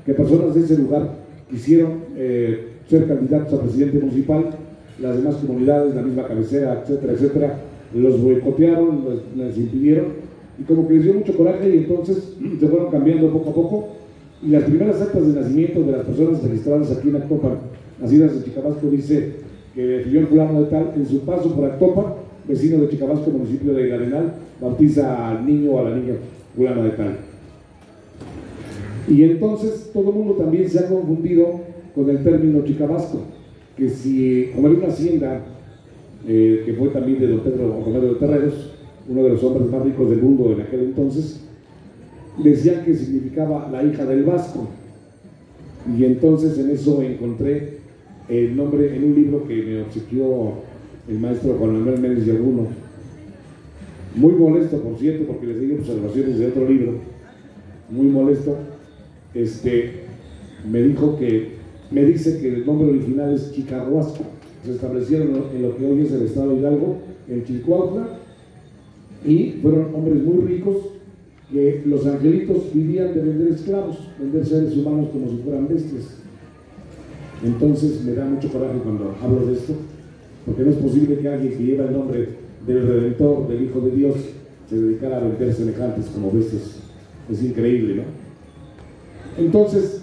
que personas de ese lugar quisieron ser candidatos a presidente municipal, las demás comunidades, la misma cabecera, etcétera, etcétera, los boicotearon, les impidieron, y como que les dio mucho coraje, y entonces se fueron cambiando poco a poco, y las primeras actas de nacimiento de las personas registradas aquí en Actopan, nacidas en Chicabasco, dice que el señor fulano de tal, en su paso por Actopan, vecino de Chicabasco, municipio de El Arenal, bautiza al niño o a la niña fulano de tal. Y entonces todo el mundo también se ha confundido con el término Chicabasco, que si, como era una hacienda que fue también de don Pedro Romero de Terreros, uno de los hombres más ricos del mundo en aquel entonces, decían que significaba la hija del Vasco, y entonces en eso encontré el nombre en un libro que me obsequió el maestro Juan Manuel Méndez de Aguno, muy molesto por cierto, porque le seguí observaciones de otro libro, muy molesto. Me dice que el nombre original es Chicarhuasco. Se establecieron en lo que hoy es el estado de Hidalgo, en Chicuautla, y fueron hombres muy ricos, que los angelitos vivían de vender esclavos, vender seres humanos como si fueran bestias. Entonces me da mucho coraje cuando hablo de esto, porque no es posible que alguien que lleva el nombre del Redentor, del Hijo de Dios, se dedicara a vender semejantes como bestias. Es increíble, ¿no? Entonces,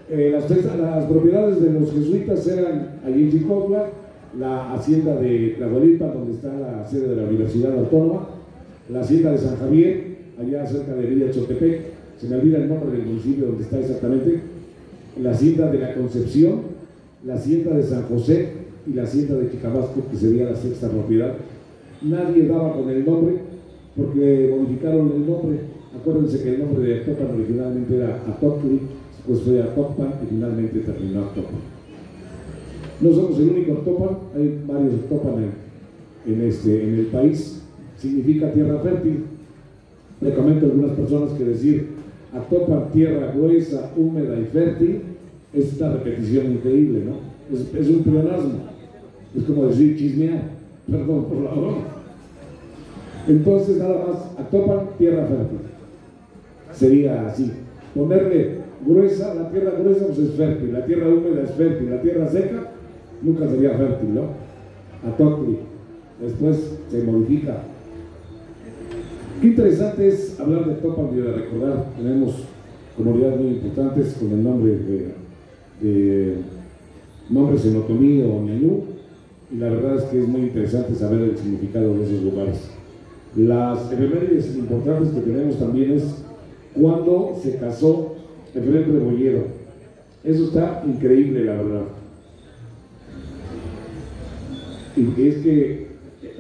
las propiedades de los jesuitas eran allí en Chicuautla, la hacienda de Tlahuelipa, donde está la sede de la Universidad Autónoma, la hacienda de San Javier, allá cerca de Villa Chotepec, se me olvida el nombre del municipio donde está exactamente, la hacienda de la Concepción, la hacienda de San José y la hacienda de Chicabasco, que sería la sexta propiedad. Nadie daba con el nombre porque modificaron el nombre. Acuérdense que el nombre de Actopan originalmente era Atocli, pues fue Actopan y finalmente terminó Actopan. No somos el único Actopan, hay varios Actopan en el país. Significa tierra fértil. Le comento a algunas personas que decir Actopan, tierra gruesa, húmeda y fértil, es una repetición increíble, ¿no? Es un pleonasmo. Es como decir chismear, perdón por la broma. Entonces nada más, Actopan, tierra fértil. Sería así, ponerle gruesa, la tierra gruesa pues es fértil, la tierra húmeda es fértil, la tierra seca nunca sería fértil, ¿no? Atocli, después se modifica. Qué interesante es hablar de Actopan y de recordar, tenemos comunidades muy importantes con el nombre de nombres en otomí o ñañú, y la verdad es que es muy interesante saber el significado de esos lugares. Las efemérides importantes que tenemos también es cuando se casó Efrén Rebolledo. Eso está increíble, la verdad. Y es que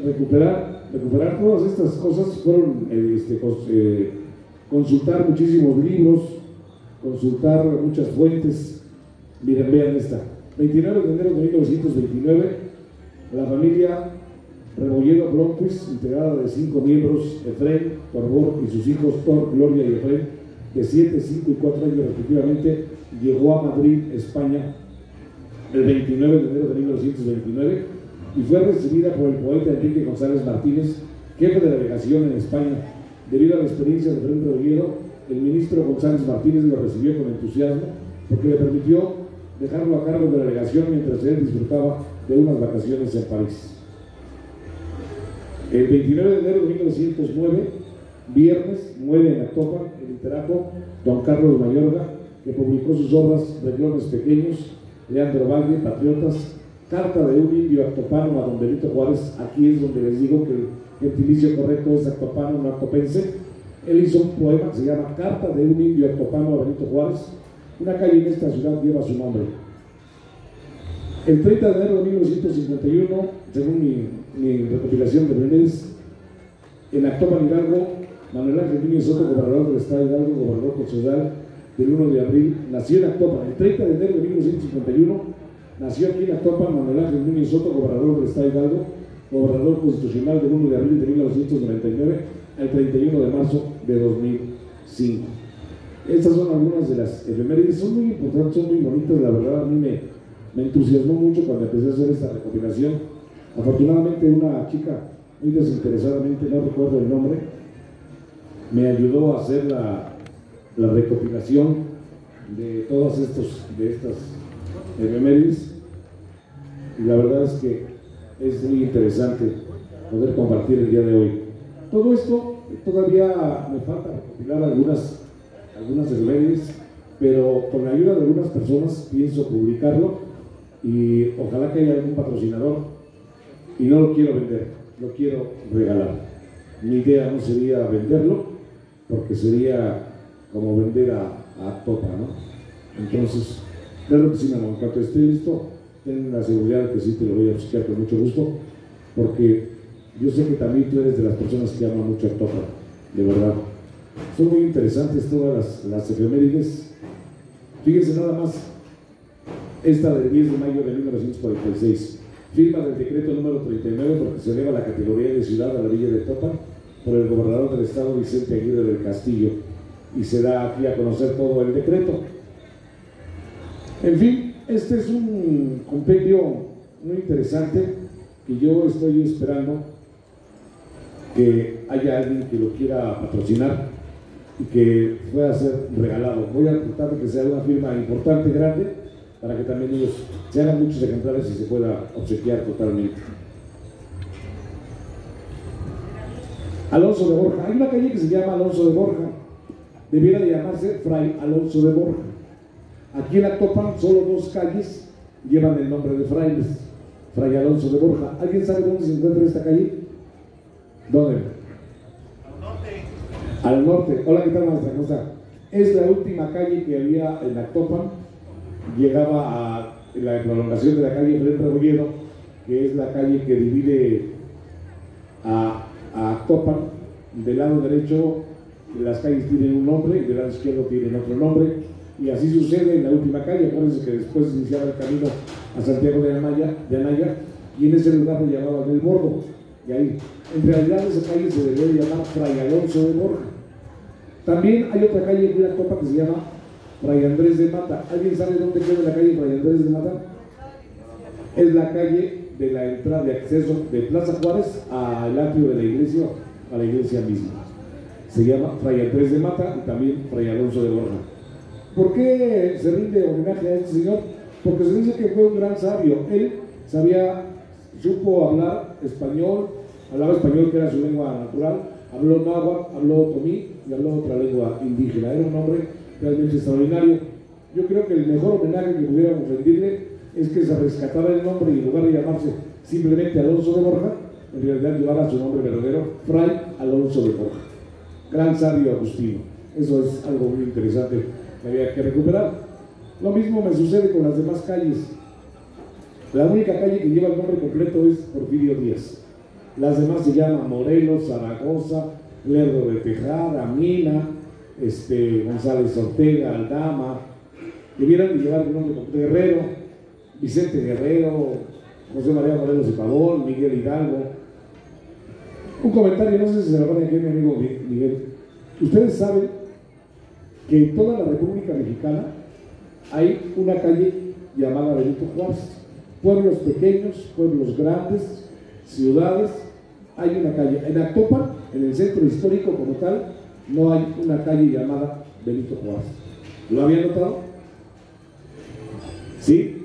recuperar todas estas cosas fueron consultar muchísimos libros, consultar muchas fuentes. Miren, vean esta. 29 de enero de 1929, la familia Rebolledo Blomquist, integrada de 5 miembros, Efrén, Torbor y sus hijos Tor, Gloria y Efrén, de 7, 5 y 4 años respectivamente, llegó a Madrid, España, el 29 de enero de 1929 y fue recibida por el poeta Enrique González Martínez, jefe de la delegación en España. Debido a la experiencia de Efrén Rebolledo, el ministro González Martínez lo recibió con entusiasmo porque le permitió dejarlo a cargo de la delegación mientras él disfrutaba de unas vacaciones en París. El 29 de enero de 1909, viernes, muere en Actopan el literato don Carlos Mayorga, que publicó sus obras Renglones Pequeños, Leandro Valle, Patriotas, Carta de un indio actopano a don Benito Juárez. Aquí es donde les digo que el gentilicio correcto es actopano, no actopense. Él hizo un poema que se llama Carta de un indio actopano a Benito Juárez. Una calle en esta ciudad lleva su nombre. El 30 de enero de 1951, según mi recopilación de Benéz, en Actopan, Hidalgo, Manuel Ángel Núñez Soto, gobernador del estado de Hidalgo, gobernador constitucional del 1 de abril, nació en Actopan. El 30 de enero de 1951, nació aquí en Actopan Manuel Ángel Núñez Soto, gobernador del estado de Hidalgo, gobernador constitucional del 1 de abril de 1999 al 31 de marzo de 2005. Estas son algunas de las efemérides, son muy importantes, son muy bonitas, la verdad a mí me entusiasmó mucho cuando empecé a hacer esta recopilación. Afortunadamente una chica muy desinteresadamente, no recuerdo el nombre, me ayudó a hacer la recopilación de todas estas efemérides, y la verdad es que es muy interesante poder compartir el día de hoy. Todo esto todavía me falta recopilar algunas efemérides, pero con la ayuda de algunas personas pienso publicarlo y ojalá que haya algún patrocinador, y no lo quiero vender, lo quiero regalar. Mi idea no sería venderlo, porque sería como vender a Topa, ¿no? Entonces, claro que sí, en cuanto esté listo, ten la seguridad de que sí te lo voy a obsequiar con mucho gusto, porque yo sé que también tú eres de las personas que aman mucho a Topa, de verdad. Son muy interesantes todas las efemérides. Fíjense nada más, esta del 10 de mayo de 1946, firma del decreto número 39 porque se eleva la categoría de ciudad a la villa de Topa por el gobernador del estado Vicente Aguirre del Castillo, y se da aquí a conocer todo el decreto. En fin, este es un compendio muy interesante y yo estoy esperando que haya alguien que lo quiera patrocinar y que pueda ser regalado. Voy a tratar de que sea una firma importante, grande, para que también ellos se hagan muchos ejemplares y se pueda obsequiar totalmente. Alonso de Borja. Hay una calle que se llama Alonso de Borja. Debiera de llamarse Fray Alonso de Borja. Aquí en Actopan solo 2 calles llevan el nombre de frailes. Fray Alonso de Borja. ¿Alguien sabe dónde se encuentra esta calle? ¿Dónde? Al norte. Hola, ¿qué tal, maestra? ¿Cómo está? Es la última calle que había en Actopan. Llegaba a la prolongación de la calle Efraín Rebolledo, que es la calle que divide a Actopan. Del lado derecho las calles tienen un nombre y del lado izquierdo tienen otro nombre, y así sucede en la última calle. Acuérdense que después se iniciaba el camino a Santiago de Anaya, y en ese lugar le llamaban El Bordo, y ahí, en realidad esa calle se debería llamar Fray Alonso de Borja. También hay otra calle en Actopan que se llama Fray Andrés de Mata. ¿Alguien sabe dónde queda la calle Fray Andrés de Mata? Es la calle de la entrada de acceso de Plaza Juárez al atrio de la iglesia, a la iglesia misma. Se llama Fray Andrés de Mata y también Fray Alonso de Borja. ¿Por qué se rinde homenaje a este señor? Porque se dice que fue un gran sabio. Él supo hablar español, hablaba español, que era su lengua natural, habló náhuatl, habló otomí y habló otra lengua indígena. Era un hombre realmente extraordinario. Yo creo que el mejor homenaje que pudiéramos rendirle es que se rescatara el nombre y en lugar de llamarse simplemente Alonso de Borja, en realidad llevaba su nombre verdadero, Fray Alonso de Borja. Gran sabio agustino. Eso es algo muy interesante que había que recuperar. Lo mismo me sucede con las demás calles. La única calle que lleva el nombre completo es Porfirio Díaz. Las demás se llaman Morelos, Zaragoza, Lerdo de Tejada, Mina, González Ortega, Aldama. Debieran de llevar el nombre completo: Guerrero, Vicente Guerrero, José María Morelos y Pavón, Miguel Hidalgo. Un comentario, no sé si se lo van a decir mi amigo Miguel. Ustedes saben que en toda la República Mexicana hay una calle llamada Benito Juárez. Pueblos pequeños, pueblos grandes, ciudades, hay una calle. En Actopan, en el centro histórico como tal, no hay una calle llamada Benito Juárez. ¿Lo habían notado? Sí.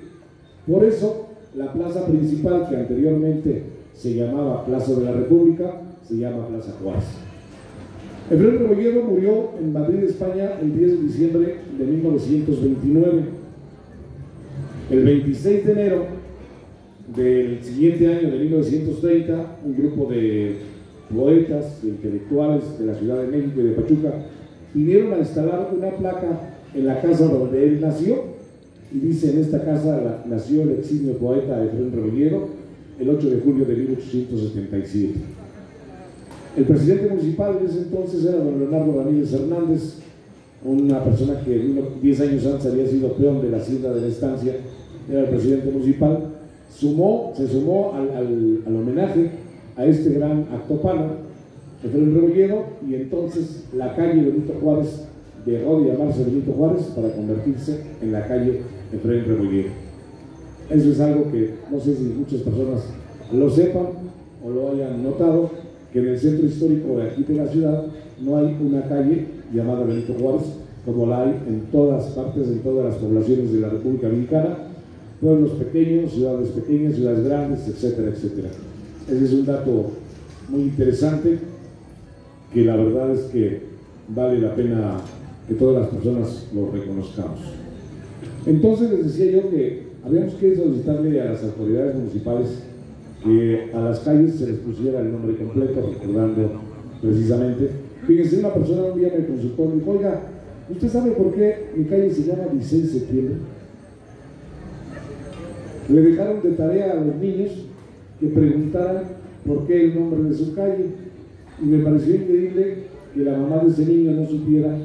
Por eso, la plaza principal, que anteriormente se llamaba Plaza de la República, se llama Plaza Juárez. Efraín Rebolledo murió en Madrid, España, el 10 de diciembre de 1929. El 26 de enero del siguiente año, de 1930, un grupo de poetas, de intelectuales de la Ciudad de México y de Pachuca vinieron a instalar una placa en la casa donde él nació, y dice: en esta casa nació el eximio poeta Efraín Rebolledo el 8 de julio de 1877. El presidente municipal de ese entonces era don Leonardo Ramírez Hernández, una persona que 10 años antes había sido peón de la hacienda de la estancia, era el presidente municipal. Se sumó al homenaje a este gran actopano, Efraín Rebolledo, y entonces la calle Benito Juárez dejó de llamarse Benito Juárez para convertirse en la calle Efraín Rebolledo. Eso es algo que no sé si muchas personas lo sepan o lo hayan notado, que en el centro histórico de aquí de la ciudad no hay una calle llamada Benito Juárez, como la hay en todas partes, en todas las poblaciones de la República Mexicana, pueblos pequeños, ciudades grandes, etcétera, etcétera. Ese es un dato muy interesante que la verdad es que vale la pena que todas las personas lo reconozcamos. Entonces les decía yo que habíamos que solicitarle a las autoridades municipales que a las calles se les pusiera el nombre completo, recordando precisamente. Fíjense, una persona un día me consultó y me dijo: oiga, ¿usted sabe por qué mi calle se llama 16 de septiembre? Le dejaron de tarea a los niños que preguntaran por qué el nombre de su calle, y me pareció increíble que la mamá de ese niño no supiera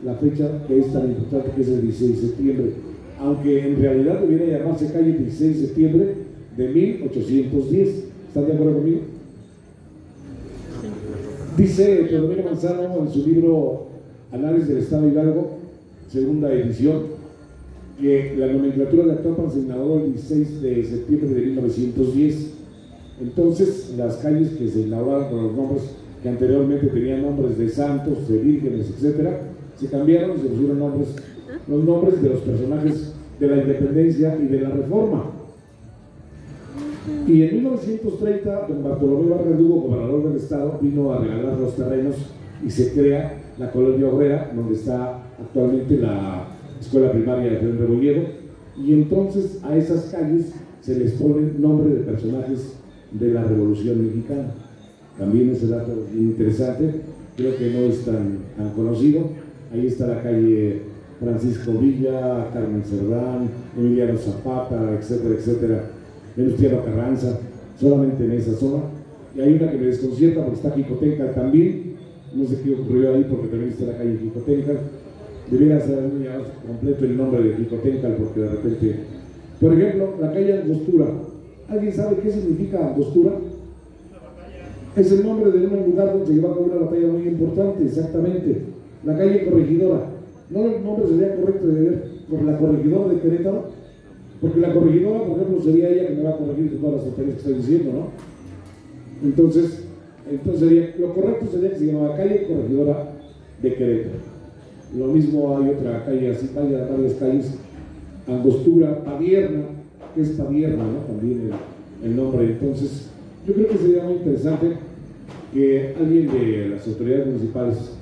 la fecha que es tan importante, que es el 16 de septiembre, aunque en realidad debiera llamarse calle 16 de septiembre de 1810. ¿Están de acuerdo conmigo? Dice Teodomiro Manzano en su libro Análisis del Estado de Hidalgo, segunda edición, que la nomenclatura de Actopan se inauguró el 16 de septiembre de 1910. Entonces, las calles que se inauguraron con los nombres que anteriormente tenían nombres de santos, de vírgenes, etcétera, se cambiaron y se pusieron los nombres de los personajes de la independencia y de la reforma. Y en 1930, don Bartolomé Vargas Lugo, gobernador del estado, vino a regalar los terrenos y se crea la colonia obrera, donde está actualmente la escuela primaria de Efraín Rebolledo, y entonces a esas calles se les pone nombre de personajes de la Revolución Mexicana. También ese dato es interesante, creo que no es tan conocido. Ahí está la calle Francisco Villa, Carmen Cerdán, Emiliano Zapata, etcétera, etcétera, Venustiano Carranza, solamente en esa zona. Y hay una que me desconcierta porque está Jicotenca también, no sé qué ocurrió ahí porque también está la calle Jicotenca. Debería ser muy completo el nombre de Jicotenca porque de repente, por ejemplo, la calle Angostura. ¿Alguien sabe qué significa Angostura? Es el nombre de un lugar donde se lleva a cabo una batalla muy importante, exactamente. La calle Corregidora. No, el nombre sería correcto de ver por la Corregidora de Querétaro, porque la Corregidora, por ejemplo, sería ella que me va a corregir de todas las tonterías que estoy diciendo, ¿no? Entonces sería, lo correcto sería que se llamaba calle Corregidora de Querétaro. Lo mismo hay otra calle así, varias calles, Angostura, Padierna, que es Padierna, ¿no? También el nombre. Entonces, yo creo que sería muy interesante que alguien de las autoridades municipales,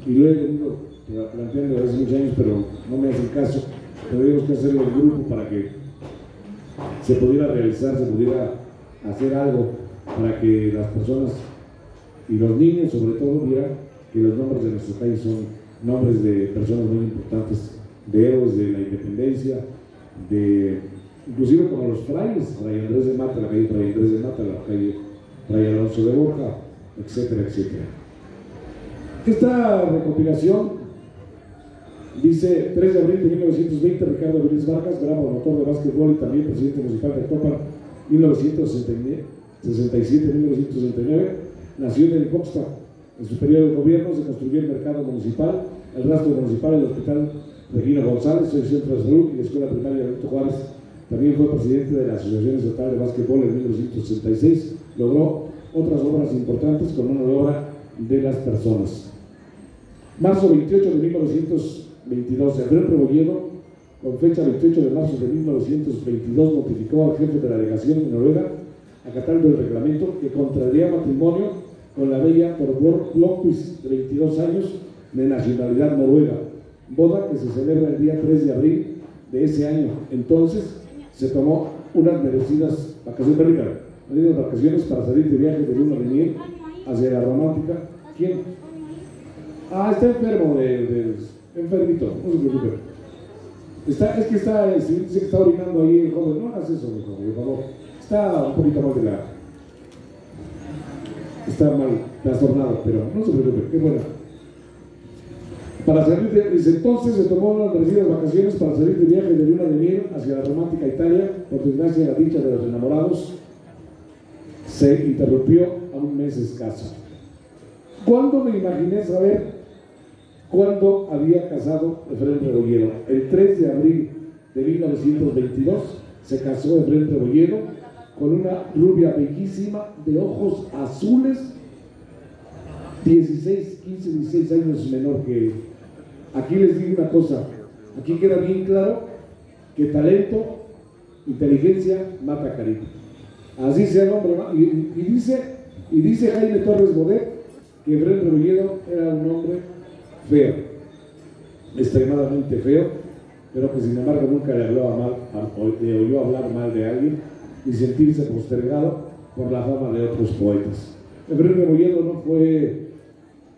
y lo he venido planteando desde hace muchos años, pero no me hacen caso, tendríamos que hacerlo en grupo para que se pudiera realizar, se pudiera hacer algo para que las personas y los niños sobre todo vieran que los nombres de nuestro país son nombres de personas muy importantes, de héroes de la independencia, inclusive como los frailes, Fray Andrés de Mata, la calle Fray Andrés de Mata, la calle Fray Alonso de Borja, etcétera, etcétera. Esta recopilación dice: 3 de abril de 1920, Ricardo Avilés Vargas, bravo motor de básquetbol y también presidente municipal de Actopan, 1967-1969, nació en el Coxta. En su periodo de gobierno se construyó el mercado municipal, el rastro municipal, el hospital Regina González, el centro de salud y la escuela primaria Benito Juárez. También fue presidente de la Asociación Estatal de Básquetbol en 1966. Logró otras obras importantes con mano de obra de las personas. Marzo 28 de 1922, Efraín Rebolledo, con fecha 28 de marzo de 1922, notificó al jefe de la delegación en Noruega, acatando el reglamento, que contraría matrimonio con la bella Torbjörg Blomqvist, de 22 años, de nacionalidad noruega, boda que se celebra el día 3 de abril de ese año. Entonces se tomó unas merecidas vacaciones para salir de viaje de luna de miel hacia la romántica. ¿Quién? Ah, está enfermo, enfermito, no se preocupe. Dice que está orinando ahí el joven. No hagas eso, mi joven, por favor. Está un poquito mal está mal trastornado, pero no se preocupe, qué bueno. Para salir dice, entonces se tomó unas merecidas vacaciones para salir de viaje de luna de miel hacia la romántica Italia. Por desgracia, la dicha de los enamorados se interrumpió a un mes escaso. ¿Cuándo me imaginé saber cuándo había casado Efraín Rebolledo? El 3 de abril de 1922 se casó Efraín Rebolledo con una rubia bellísima de ojos azules, 16 años menor que aquí les digo una cosa, aquí queda bien claro que talento, inteligencia mata carisma. Así sea el hombre, y dice Jaime Torres Bodet que Efrén Rebolledo era un hombre feo, extremadamente feo, pero que sin embargo nunca le oyó hablar mal de alguien y sentirse postergado por la fama de otros poetas. Efrén Rebolledo no fue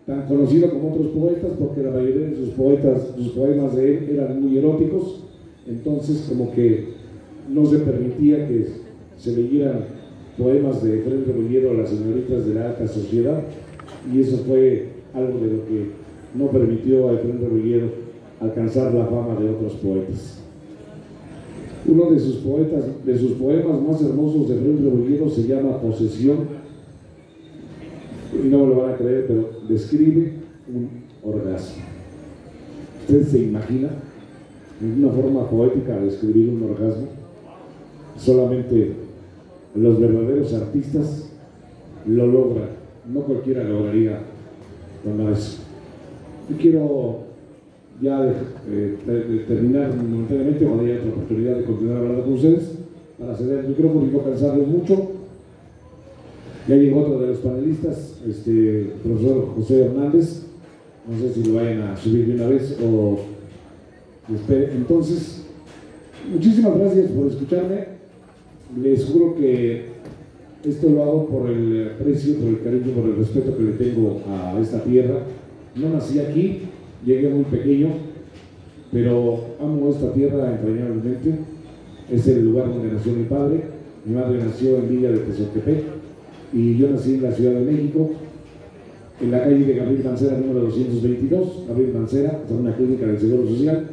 tan conocido como otros poetas porque la mayoría de sus poemas de él eran muy eróticos, entonces como que no se permitía que se leyeran poemas de Efrén Rebolledo a las señoritas de la alta sociedad, y eso fue algo de lo que no permitió a Efrén Rebolledo alcanzar la fama de otros poetas. Uno de sus poemas más hermosos de Efrén Rebolledo se llama Posesión, y no me lo van a creer, pero describe un orgasmo. ¿Usted se imagina una forma poética de describir un orgasmo? Solamente los verdaderos artistas lo logran, no cualquiera lograría tomar eso. Y quiero ya terminar momentáneamente, cuando haya otra oportunidad de continuar hablando con ustedes, para ceder el micrófono y no cansarlos mucho. Ya llegó otro de los panelistas, el profesor José Hernández, no sé si lo vayan a subir de una vez o espere. Entonces, muchísimas gracias por escucharme. Les juro que esto lo hago por el aprecio, por el cariño, por el respeto que le tengo a esta tierra. No nací aquí, llegué muy pequeño, pero amo esta tierra entrañablemente. Es el lugar donde nació mi padre. Mi madre nació en Villa de Tezotepec y yo nací en la Ciudad de México, en la calle de Gabriel Mancera, número 222. Gabriel Mancera, está en una clínica del Seguro Social.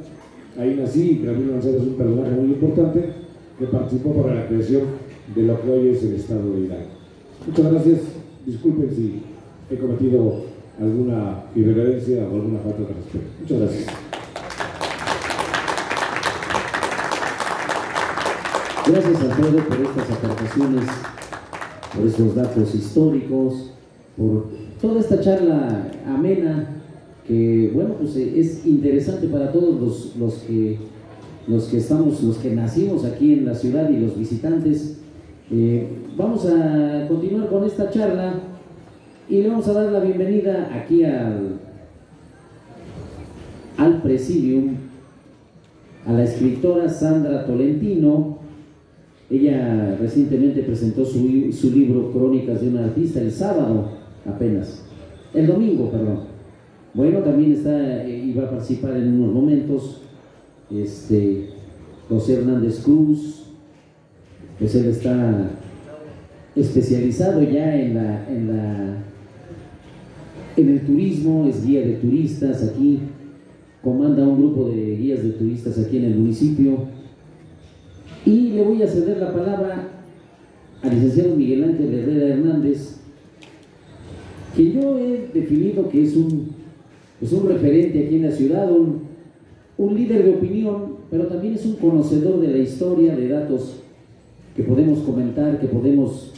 Ahí nací. Gabriel Mancera es un personaje muy importante que participó para la creación de lo que hoy es el estado de Hidalgo. Muchas gracias. Disculpen si he cometido alguna irreverencia o alguna falta de respeto. Muchas gracias. Gracias, Alfredo, por estas aportaciones, por estos datos históricos, por toda esta charla amena que, bueno, pues es interesante para todos los que nacimos aquí en la ciudad y los visitantes. Vamos a continuar con esta charla y le vamos a dar la bienvenida aquí al Presidium a la escritora Sandra Tolentino. Ella recientemente presentó su libro Crónicas de un artista el domingo, perdón. Bueno, también iba a participar en unos momentos José Hernández Cruz, pues él está especializado ya en el turismo, es guía de turistas aquí, comanda un grupo de guías de turistas aquí en el municipio. Y le voy a ceder la palabra al licenciado Miguel Ángel Herrera Hernández, que yo he definido que es un referente aquí en la ciudad, un líder de opinión, pero también es un conocedor de la historia, de datos que podemos comentar, que podemos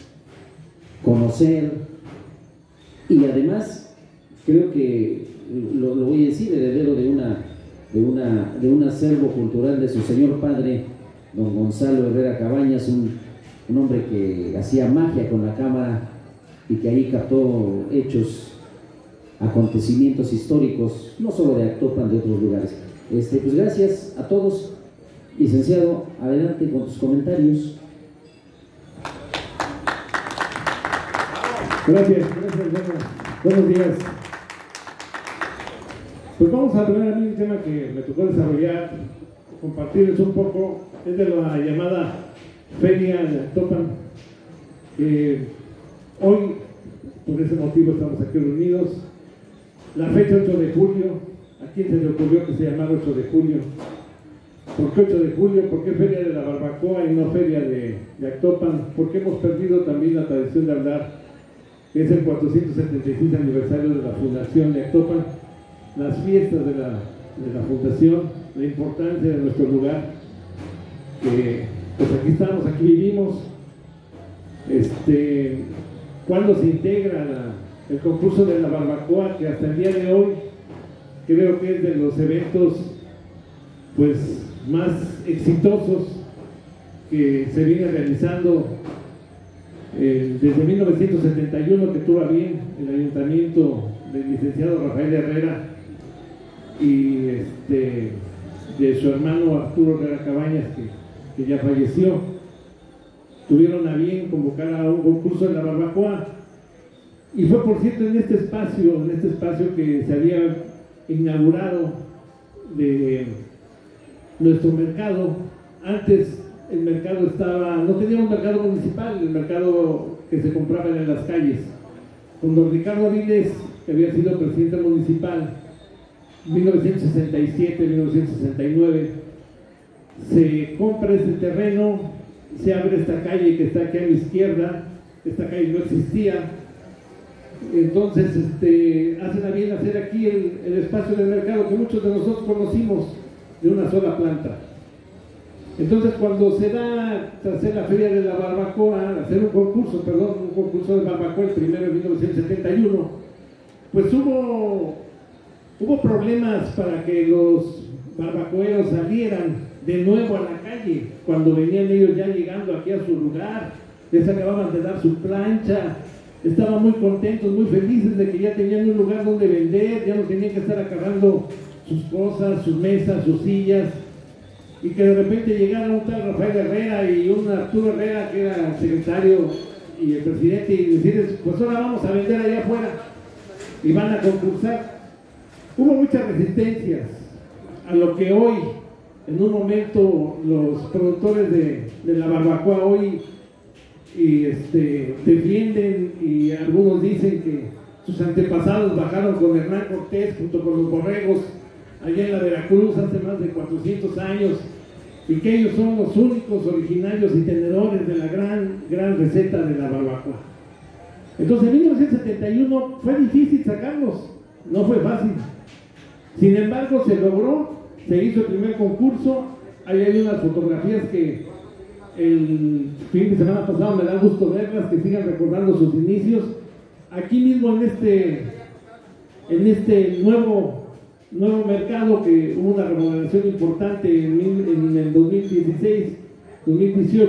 conocer, y además creo que lo voy a decir, heredero de un acervo cultural de su señor padre, don Gonzalo Herrera Cabañas, un hombre que hacía magia con la cámara y que ahí captó hechos, acontecimientos históricos, no solo de Actopan, de otros lugares. Pues gracias a todos. Licenciado, adelante con tus comentarios. Gracias. Buenos días. Pues vamos a hablar a mí un tema que me tocó desarrollar, compartirles un poco, es de la llamada Feria de Actopan. Hoy, por ese motivo, estamos aquí reunidos. La fecha 8 de julio, ¿a quién se le ocurrió que se llamara 8 de julio? ¿Por qué 8 de julio? ¿Por qué Feria de la Barbacoa y no Feria de Actopan? ¿Por qué hemos perdido también la tradición de hablar que es el 476 aniversario de la fundación de Actopan? Las fiestas de la fundación, la importancia de nuestro lugar, que pues aquí estamos, aquí vivimos. Cuando se integra el concurso de la barbacoa, que hasta el día de hoy, creo que es de los eventos pues más exitosos que se viene realizando desde 1971, que tuvo a bien el ayuntamiento del licenciado Rafael Herrera y de su hermano Arturo Herrera Cabañas, que ya falleció. Tuvieron a bien convocar a un concurso de la barbacoa, y fue por cierto en este espacio que se había inaugurado de nuestro mercado. Antes el mercado no tenía un mercado municipal, el mercado que se compraba en las calles. Con don Ricardo Avilés, que había sido presidente municipal, 1967-1969, se compra este terreno, se abre esta calle que está aquí a mi izquierda. Esta calle no existía. Entonces hacen a bien hacer aquí el espacio del mercado que muchos de nosotros conocimos, de una sola planta. Entonces cuando se da hacer la feria de la barbacoa, hacer un concurso de barbacoa, el primero en 1971, pues hubo problemas para que los barbacoeros salieran de nuevo a la calle, cuando venían ellos ya llegando aquí a su lugar. Les acababan de dar su plancha, estaban muy contentos, muy felices de que ya tenían un lugar donde vender, ya no tenían que estar acarrando sus cosas, sus mesas, sus sillas, y que de repente llegara un tal Rafael Herrera y un Arturo Herrera, que era el secretario y el presidente, y decirles, pues ahora vamos a vender allá afuera y van a concursar. Hubo muchas resistencias a lo que hoy, en un momento, los productores de la barbacoa hoy defienden, y algunos dicen que sus antepasados bajaron con Hernán Cortés junto con los borregos allá en la Veracruz hace más de 400 años, y que ellos son los únicos originarios y tenedores de la gran receta de la barbacoa. Entonces en 1971 fue difícil sacarlos, no fue fácil. Sin embargo se logró, se hizo el primer concurso. Ahí hay unas fotografías que el fin de semana pasado me da gusto verlas, que sigan recordando sus inicios. Aquí mismo en este nuevo mercado, que hubo una remodelación importante en el 2016-2018,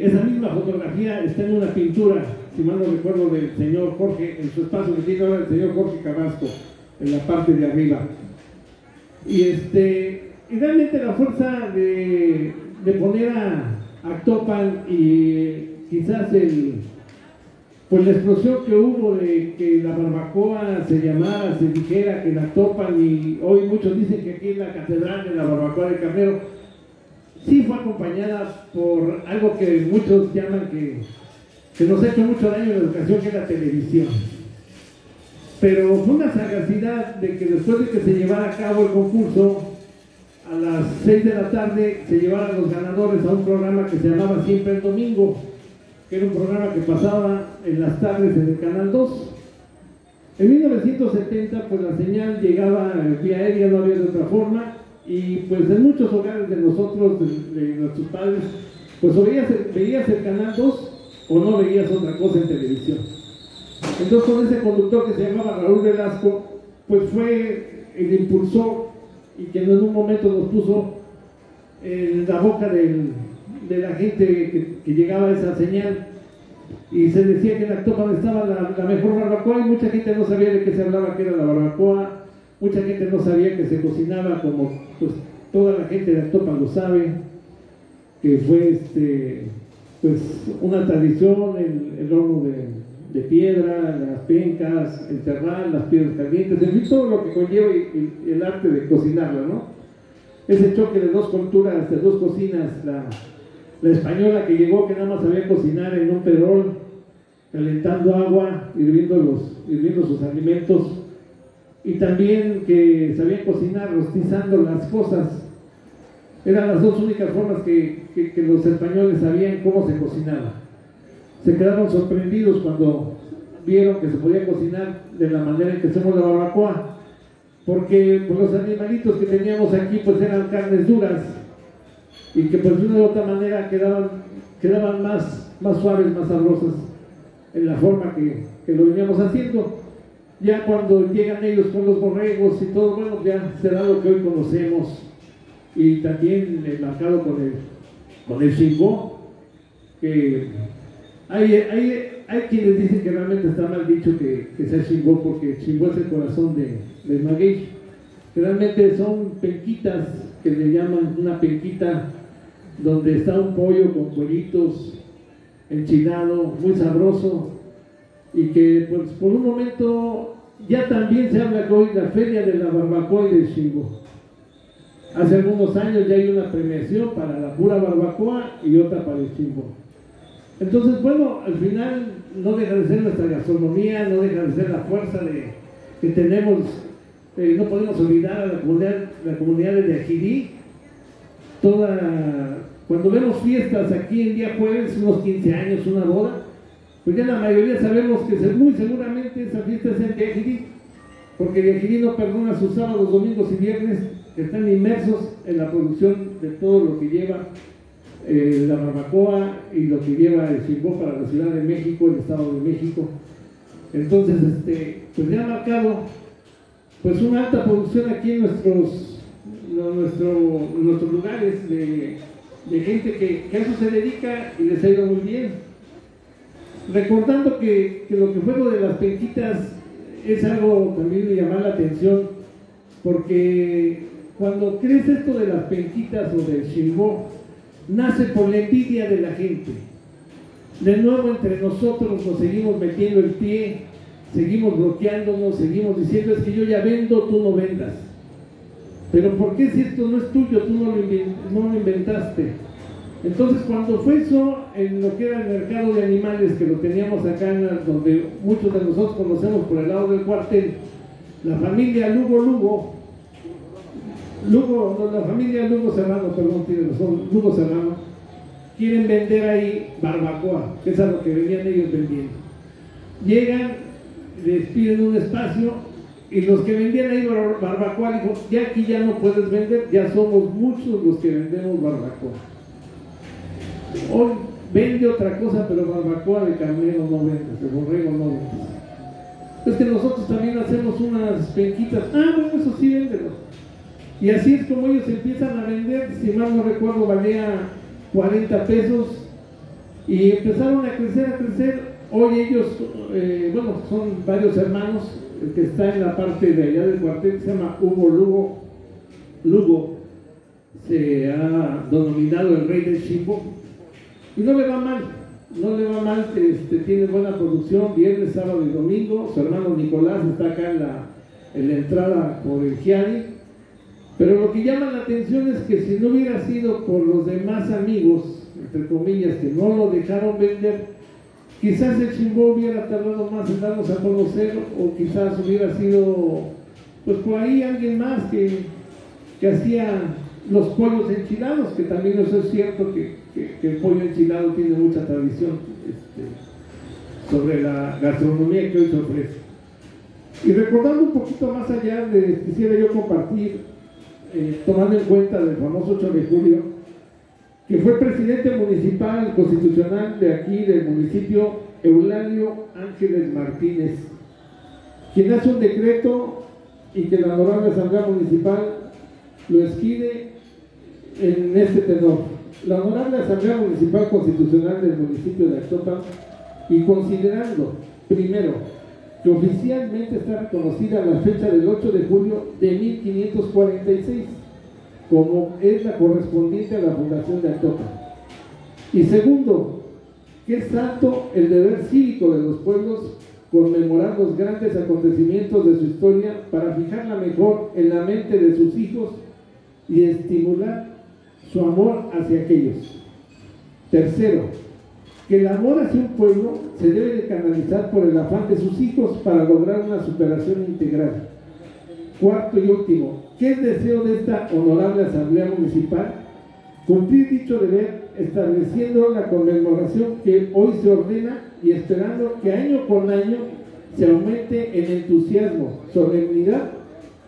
esa misma fotografía está en una pintura, si mal no recuerdo, del señor Jorge, en su espacio que tiene ahora el señor Jorge Carrasco, en la parte de arriba. Y realmente la fuerza de poner a Actopan, y quizás pues la explosión que hubo de que la barbacoa se dijera que la Actopan, y hoy muchos dicen que aquí es la catedral de la barbacoa de carnero, sí fue acompañada por algo que muchos llaman que nos ha hecho mucho daño en la educación, que es la televisión. Pero fue una sagacidad de que después de que se llevara a cabo el concurso, a las 6 de la tarde se llevaran los ganadores a un programa que se llamaba Siempre el Domingo, que era un programa que pasaba en las tardes en el Canal 2. En 1970 pues la señal llegaba vía aérea, no había de otra forma, y pues en muchos hogares de nosotros, de nuestros padres, pues o veías el Canal 2 o no veías otra cosa en televisión. Entonces con ese conductor que se llamaba Raúl Velasco, pues fue el impulsor, y que en un momento nos puso en la boca de la gente que llegaba a esa señal, y se decía que en Actopan estaba la mejor barbacoa, y mucha gente no sabía de qué se hablaba, que era la barbacoa. Mucha gente no sabía que se cocinaba como pues toda la gente de Actopan lo sabe, que fue pues una tradición, el horno de piedra, las pencas, el terral, las piedras calientes, en fin, todo lo que conlleva y el arte de cocinarla, ¿no? Ese choque de dos culturas, de dos cocinas, la española que llegó, que nada más sabía cocinar en un perol, calentando agua, hirviendo sus alimentos, y también que sabía cocinar rostizando las cosas. Eran las dos únicas formas que los españoles sabían cómo se cocinaba. Se quedaron sorprendidos cuando vieron que se podía cocinar de la manera en que hacemos la barbacoa, porque pues, los animalitos que teníamos aquí pues eran carnes duras, y que pues de una u otra manera quedaban más suaves, más sabrosas en la forma que lo veníamos haciendo. ya cuando llegan ellos con los borregos y todo, bueno, ya será lo que hoy conocemos, y también marcado con el Shingo, que hay quienes dicen que realmente está mal dicho que sea Shingo, porque Shingo es el corazón del maguey. Realmente son penquitas, que le llaman una penquita, donde está un pollo con cueritos, enchilado, muy sabroso, y que pues por un momento ya también se habla que hoy la feria de la barbacoa y del Shingo. Hace algunos años ya hay una premiación para la pura barbacoa y otra para el Shingo. Entonces, bueno, al final no deja de ser nuestra gastronomía, no deja de ser la fuerza que tenemos. No podemos olvidar a la comunidad de Ajirí. Cuando vemos fiestas aquí en día jueves, unos 15 años, una boda, pues ya la mayoría sabemos que muy seguramente esa fiesta es en Ajirí, porque Ajirí no perdona sus sábados, domingos y viernes, que están inmersos en la producción de todo lo que lleva la barbacoa y lo que lleva el Shingo para la Ciudad de México, el Estado de México. Entonces, pues ya ha marcado pues una alta producción aquí en nuestros lugares de gente que a eso se dedica y les ha ido muy bien. Recordando que lo que fue lo de las penquitas es algo también de llamar la atención, porque cuando crece esto de las penquitas o del Shingo, nace por la envidia de la gente. De nuevo entre nosotros nos seguimos metiendo el pie, seguimos bloqueándonos, seguimos diciendo: es que yo ya vendo, tú no vendas. Pero ¿por qué si esto no es tuyo, tú no lo inventaste? Entonces, cuando fue eso en lo que era el mercado de animales, que lo teníamos acá, donde muchos de nosotros conocemos por el lado del cuartel, la familia Lugo Serrano, Lugo Serrano, quieren vender ahí barbacoa, que es a lo que venían ellos vendiendo. Llegan, les piden un espacio, y los que vendían ahí barbacoa dijo: ya aquí ya no puedes vender, ya somos muchos los que vendemos barbacoa. Hoy vende otra cosa, pero barbacoa de carnero no vende, de borrego no vende. Es que nosotros también hacemos unas penquitas. Bueno, eso sí, véndelo. Y así es como ellos empiezan a vender. Si mal no recuerdo, valía 40 pesos, y empezaron a crecer. Hoy ellos, son varios hermanos. El que está en la parte de allá del cuartel se llama Hugo Lugo, se ha denominado el rey del Shingo, y no le va mal, tiene buena producción, viernes, sábado y domingo. Su hermano Nicolás está acá en la entrada por el Giari. Pero lo que llama la atención es que si no hubiera sido por los demás amigos, entre comillas, que no lo dejaron vender, quizás el Shingo hubiera tardado más en darnos a conocer, o quizás hubiera sido, pues por ahí alguien más que hacía los pollos enchilados, que también eso es cierto, que el pollo enchilado tiene mucha tradición sobre la gastronomía que hoy se ofrece. Y recordando un poquito más allá, quisiera yo compartir, tomando en cuenta del famoso 8 de julio, que fue presidente municipal constitucional de aquí, del municipio, Eulalio Ángeles Martínez, quien hace un decreto y que la honorable Asamblea Municipal lo expide en este tenor. La honorable Asamblea Municipal Constitucional del municipio de Actopan, y considerando, primero, que oficialmente está reconocida la fecha del 8 de julio de 1546, como es la correspondiente a la fundación de Actopan. Y segundo, que es santo el deber cívico de los pueblos conmemorar los grandes acontecimientos de su historia para fijarla mejor en la mente de sus hijos y estimular su amor hacia aquellos. Tercero, que el amor hacia un pueblo se debe de canalizar por el afán de sus hijos para lograr una superación integral. Cuarto y último, que es deseo de esta honorable Asamblea Municipal cumplir dicho deber, estableciendo la conmemoración que hoy se ordena y esperando que año con año se aumente en entusiasmo, solemnidad,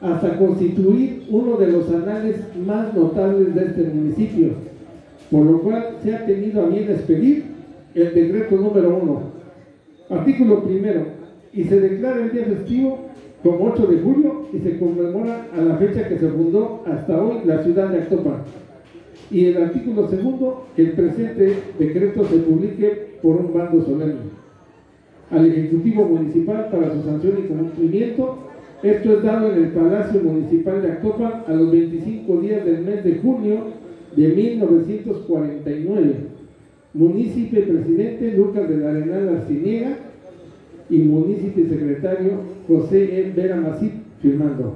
hasta constituir uno de los anales más notables de este municipio, por lo cual se ha tenido a bien expedir el decreto número 1. Artículo primero. y se declara el día festivo como 8 de julio y se conmemora a la fecha que se fundó hasta hoy la ciudad de Actopan. Y el artículo segundo, que el presente decreto se publique por un bando solemne. Al Ejecutivo Municipal para su sanción y cumplimiento. Esto es dado en el Palacio Municipal de Actopan a los 25 días del mes de junio de 1949. Munícipe presidente Lucas del Arenal Arciniega y munícipe secretario José E. Vera Masip firmando.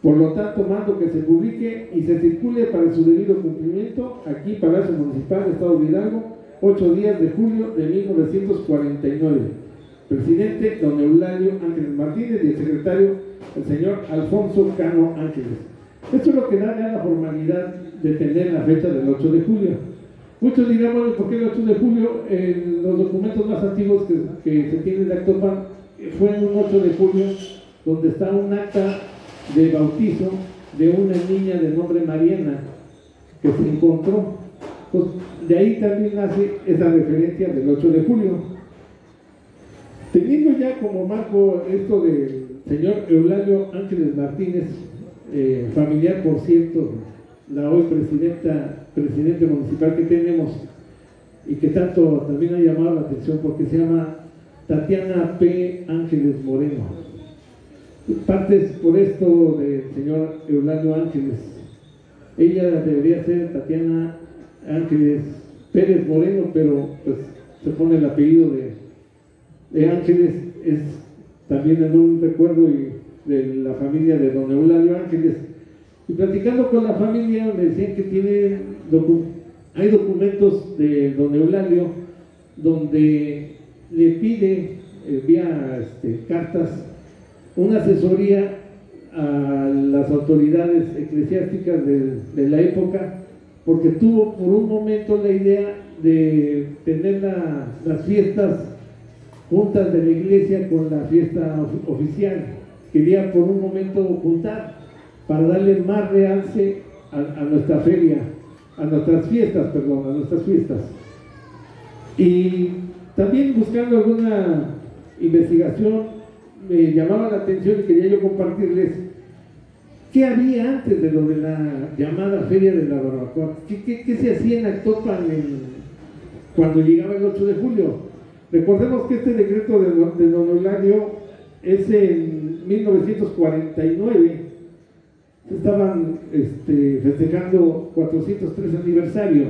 Por lo tanto, mando que se publique y se circule para su debido cumplimiento aquí, Palacio Municipal de Estado de Hidalgo, 8 días de julio de 1949. Presidente, don Eulalio Ángeles Martínez, y el secretario, el señor Alfonso Cano Ángeles. Esto es lo que da ya la formalidad de tener la fecha del 8 de julio. Muchos dirán, bueno, ¿por qué el 8 de julio? Los documentos más antiguos que se tienen de Actopan fue un 8 de julio, donde está un acta de bautizo de una niña de nombre Mariana que se encontró. Pues, de ahí también nace esa referencia del 8 de julio. Teniendo ya como marco esto del señor Eulalio Ángeles Martínez, familiar, por cierto, la hoy presidente municipal que tenemos, y que tanto también ha llamado la atención porque se llama Tatiana P. Ángeles Moreno. Partes por esto del señor Eulalio Ángeles. Ella debería ser Tatiana Ángeles Pérez Moreno, pero pues se pone el apellido de Ángeles, es también en un recuerdo de la familia de don Eulalio Ángeles. Y platicando con la familia me decían que hay documentos de don Eulalio donde le pide vía cartas una asesoría a las autoridades eclesiásticas de la época, porque tuvo por un momento la idea de tener las fiestas juntas de la iglesia con la fiesta oficial. Quería por un momento juntar para darle más realce a nuestra feria, a nuestras fiestas. Y también buscando alguna investigación me llamaba la atención y quería yo compartirles qué había antes de lo de la llamada Feria de la Barbacoa. ¿Qué se hacía en Actopan cuando llegaba el 8 de julio? Recordemos que este decreto de don Eulalio es en 1949. Estaban festejando 403 aniversario.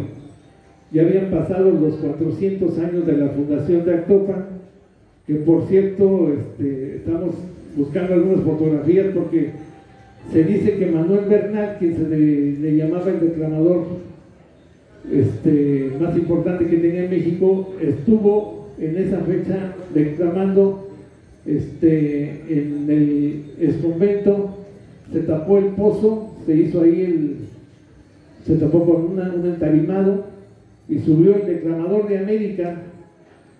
Ya habían pasado los 400 años de la fundación de Actopan, que por cierto estamos buscando algunas fotografías porque se dice que Manuel Bernal, quien se le llamaba el declamador más importante que tenía en México, estuvo en esa fecha declamando en el exconvento. Se tapó el pozo, se hizo ahí se tapó con un entarimado y subió el declamador de América.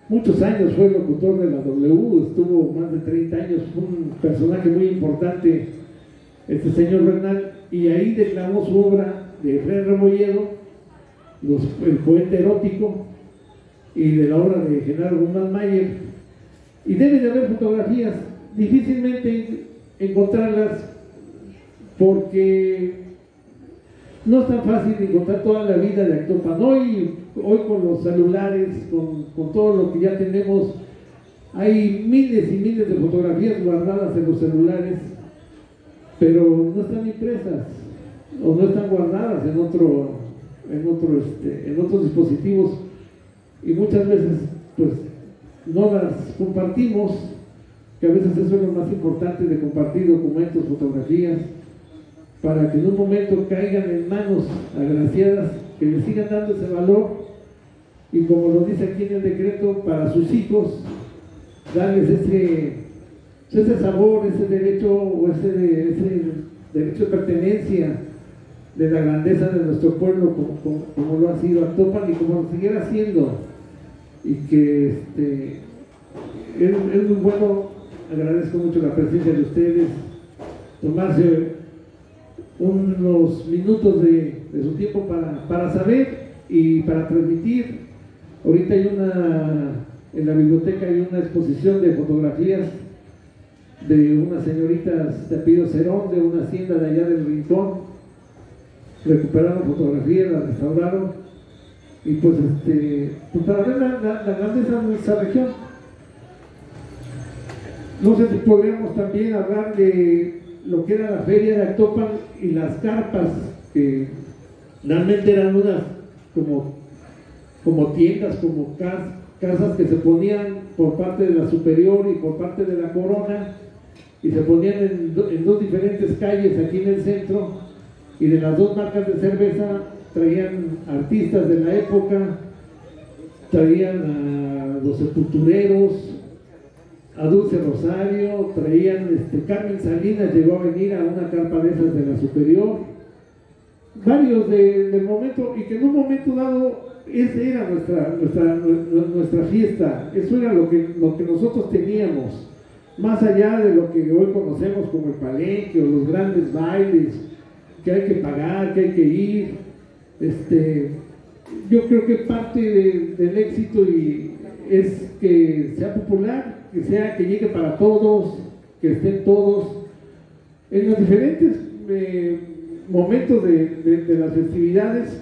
Muchos años fue locutor de la W, estuvo más de 30 años, fue un personaje muy importante este señor Bernal, y ahí declamó su obra de Fray Rebolledo, el poeta erótico, y de la obra de Genaro Guzmán Mayer. Y debe de haber fotografías, difícilmente encontrarlas porque no es tan fácil encontrar toda la vida de Actopan. Hoy con los celulares, con todo lo que ya tenemos, hay miles y miles de fotografías guardadas en los celulares, pero no están impresas o no están guardadas en otros dispositivos, y muchas veces pues no las compartimos, que a veces eso es lo más importante, de compartir documentos, fotografías, para que en un momento caigan en manos agraciadas, que le sigan dando ese valor, y como lo dice aquí en el decreto, para sus hijos darles ese sabor, ese derecho, o ese derecho de pertenencia, de la grandeza de nuestro pueblo, como lo ha sido Actopan y como lo siguiera haciendo. Y que es muy bueno. Agradezco mucho la presencia de ustedes, tomarse unos minutos de su tiempo para saber y para transmitir. Ahorita en la biblioteca hay una exposición de fotografías de unas señoritas de apellido Cerón, de una hacienda de allá del Rincón. Recuperaron fotografías, las restauraron, y pues, pues para ver la grandeza de nuestra región. No sé si podríamos también hablar de lo que era la feria de Actopan y las carpas, que realmente eran unas como tiendas, como casas que se ponían por parte de la superior y por parte de la corona, y se ponían en dos diferentes calles aquí en el centro, y de las dos marcas de cerveza traían artistas de la época, traían a los Sepultureros, a Dulce Rosario, traían Carmen Salinas llegó a venir a una carpa de esas de la superior, varios del momento, y que en un momento dado esa era nuestra fiesta, eso era lo que nosotros teníamos, más allá de lo que hoy conocemos como el palenque o los grandes bailes que hay que pagar, que hay que ir. Yo creo que parte del éxito es que sea popular, que llegue para todos, que estén todos en los diferentes momentos de las festividades.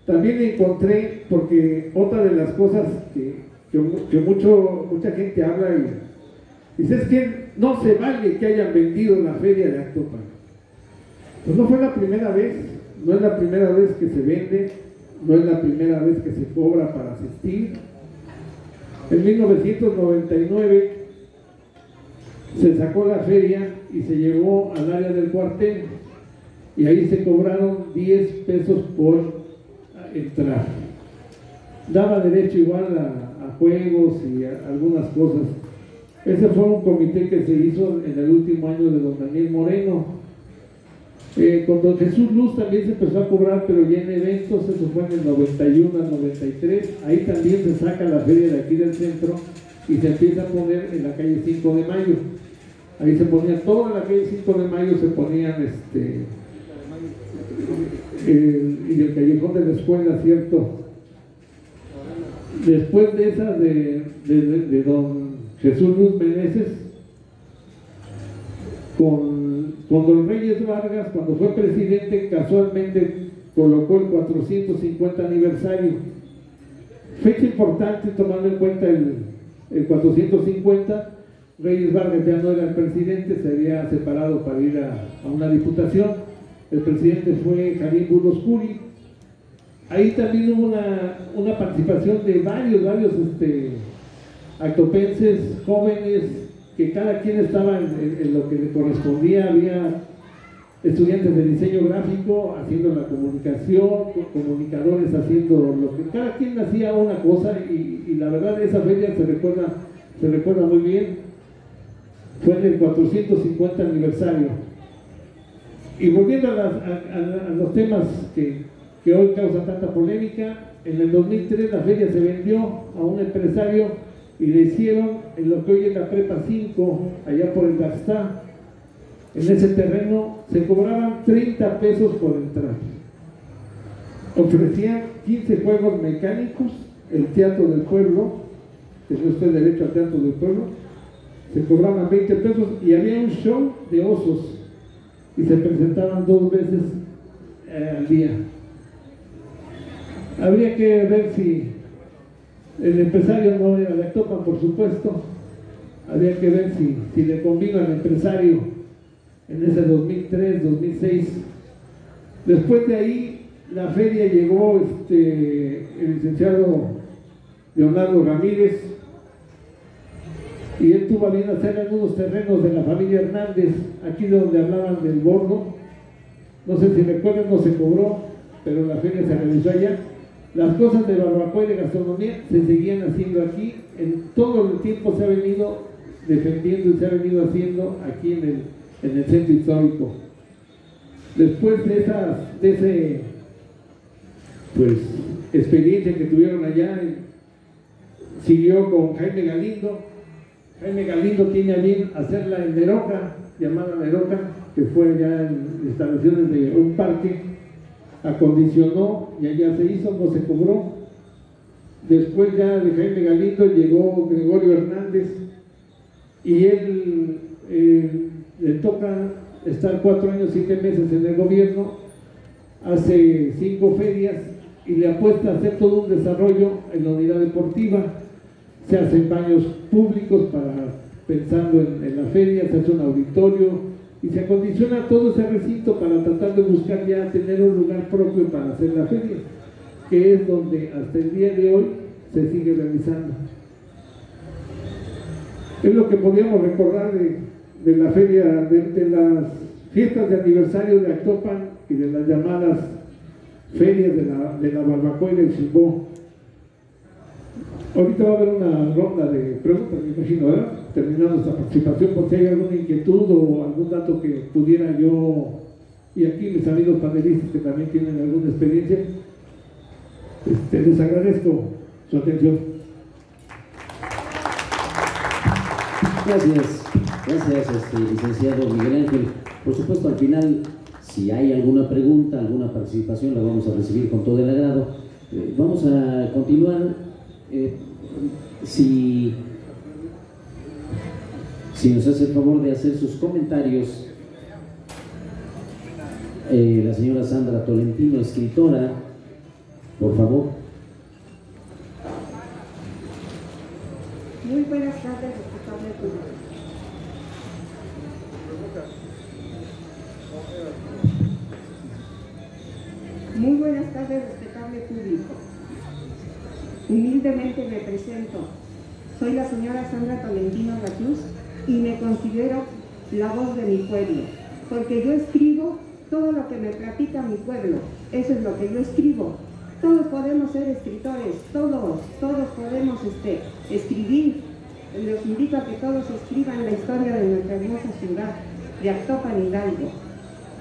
También encontré, porque otra de las cosas que mucha gente habla y dice es que no se vale que hayan vendido la feria de Actopan. Pues no fue la primera vez, no es la primera vez que se vende, no es la primera vez que se cobra para asistir. En 1999 se sacó la feria y se llevó al área del cuartel, y ahí se cobraron 10 pesos por entrar. Daba derecho igual a juegos y a algunas cosas. Ese fue un comité que se hizo en el último año de don Daniel Moreno. Con don Jesús Luz también se empezó a cobrar, pero ya en eventos, eso fue en el 91 al 93, ahí también se saca la feria de aquí del centro y se empieza a poner en la calle 5 de Mayo. Ahí se ponía toda la calle 5 de Mayo, se ponían y el callejón de la escuela, ¿cierto? Después de esa de don Jesús Luz Meneses, con don Reyes Vargas, cuando fue presidente, casualmente colocó el 450 aniversario. Fecha importante tomando en cuenta el 450. Reyes Vargas ya no era el presidente, se había separado para ir a una diputación. El presidente fue Javín Burgos Curi. Ahí también hubo una participación de varios actopenses jóvenes, que cada quien estaba en lo que le correspondía. Había estudiantes de diseño gráfico haciendo la comunicación, comunicadores haciendo lo que cada quien hacía una cosa, y la verdad esa feria se recuerda muy bien. Fue en el 450 aniversario. Y volviendo a los temas que hoy causan tanta polémica, en el 2003 la feria se vendió a un empresario y le hicieron en lo que hoy es la Prepa 5, allá por el Gastá. En ese terreno se cobraban 30 pesos por entrar. Ofrecían 15 juegos mecánicos, el Teatro del Pueblo, tenía usted derecho al Teatro del Pueblo, se cobraban 20 pesos, y había un show de osos y se presentaban 2 veces al día. Habría que ver si el empresario no era de Actopan, por supuesto. Habría que ver si le convino al empresario en ese 2003, 2006. Después de ahí, la feria llegó el licenciado Leonardo Ramírez, y él tuvo a bien hacer algunos terrenos de la familia Hernández, aquí donde hablaban del bordo. No sé si recuerdan, no se cobró, pero la feria se realizó allá. Las cosas de barbacoa y de gastronomía se seguían haciendo aquí. En todo el tiempo se ha venido defendiendo y se ha venido haciendo aquí en el centro histórico. Después de ese experiencia que tuvieron allá, siguió con Jaime Galindo. Jaime Galindo tiene a bien hacerla en Neroca, llamada Neroca, que fue ya en instalaciones de un parque. Acondicionó y allá se hizo, no se cobró. Después ya de Jaime Galindo llegó Gregorio Hernández, y él le toca estar 4 años, 7 meses en el gobierno, hace 5 ferias y le apuesta a hacer todo un desarrollo en la unidad deportiva. Se hacen baños públicos pensando en la feria, se hace un auditorio y se acondiciona todo ese recinto para tratar de buscar ya tener un lugar propio para hacer la feria, que es donde hasta el día de hoy se sigue realizando. Es lo que podíamos recordar de la feria, de las fiestas de aniversario de Actopan y de las llamadas ferias de la barbacoa y del chimbó. Ahorita va a haber una ronda de preguntas, me imagino, ¿verdad? Terminando esta participación, por si hay alguna inquietud o algún dato que pudiera yo, y aquí mis amigos panelistas que también tienen alguna experiencia, les agradezco su atención. Gracias, licenciado Miguel Ángel. Por supuesto, al final, si hay alguna pregunta, alguna participación, la vamos a recibir con todo el agrado. Vamos a continuar. Si nos hace el favor de hacer sus comentarios, la señora Sandra Tolentino, escritora, por favor. Muy buenas tardes, respetable público. Muy buenas tardes, respetable público. Humildemente me presento. Soy la señora Sandra Tolentino Gatús y me considero la voz de mi pueblo, porque yo escribo todo lo que me platica mi pueblo. Eso es lo que yo escribo. Todos podemos ser escritores, todos podemos escribir. Les invito a que todos escriban la historia de nuestra hermosa ciudad, de Actopan, Hidalgo.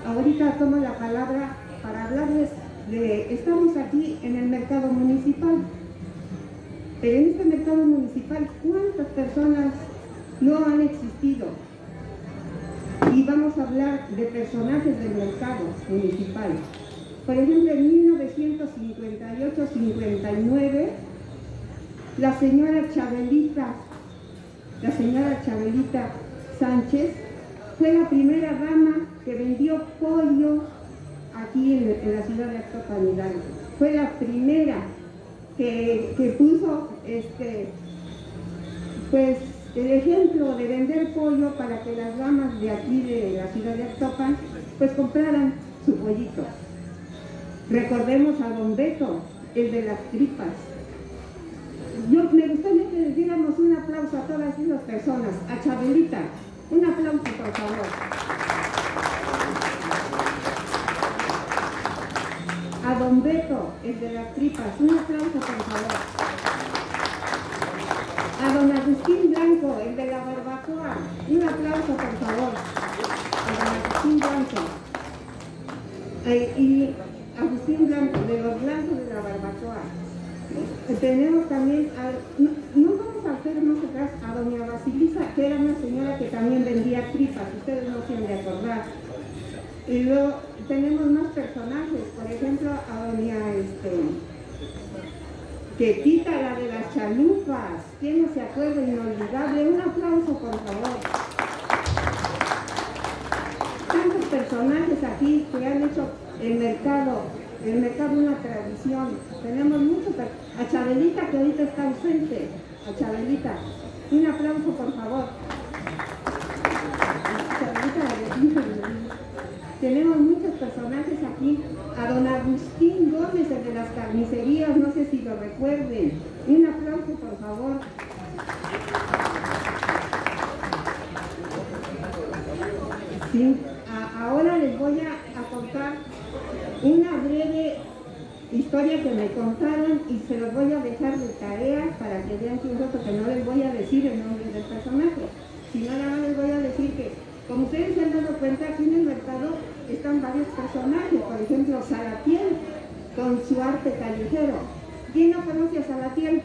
Ahorita tomo la palabra para hablarles estamos aquí en el mercado municipal. Pero en este mercado municipal, ¿cuántas personas no han existido? Y vamos a hablar de personajes del mercado municipal. Por ejemplo, en 1958-59, la señora Chabelita Sánchez fue la primera dama que vendió pollo aquí en la ciudad de Actopan, Hidalgo. Fue la primera que puso pues el ejemplo de vender pollo para que las damas de aquí de la ciudad de Actopan pues compraran su pollito. Recordemos a Don Beto, el de las tripas. Me gustaría que les diéramos un aplauso a todas esas personas. A Chabelita, un aplauso por favor. A Don Beto, el de las tripas, un aplauso por favor. A Don Agustín Blanco, el de la barbacoa, un aplauso por favor. A Don Agustín Blanco. Y Agustín Blanco, de los blancos de la barbacoa. Tenemos también, no vamos a hacer más atrás, a doña Basilisa, que era una señora que también vendía tripas, ustedes no se han de acordar. Y luego tenemos más personajes, por ejemplo, a doña Quetita, la de las chalupas. ¿Quién no se acuerda? Inolvidable. Un aplauso, por favor. Tantos personajes aquí que han hecho el mercado una tradición. Tenemos muchos. A Chabelita, que ahorita está ausente. A Chabelita. Un aplauso, por favor. Tenemos muchos personajes aquí. A don Agustín Gómez, el de las carnicerías, no sé si lo recuerden. Un aplauso, por favor. Sí. Ahora les voy a contar una breve historia que me contaron y se los voy a dejar de tarea para que vean que un rato que no les voy a decir el nombre del personaje, sino nada más les voy a decir que, como ustedes se han dado cuenta, aquí en el mercado están varios personajes. Por ejemplo, Salatiel, con su arte callejero. ¿Quién no conoce a Salatiel?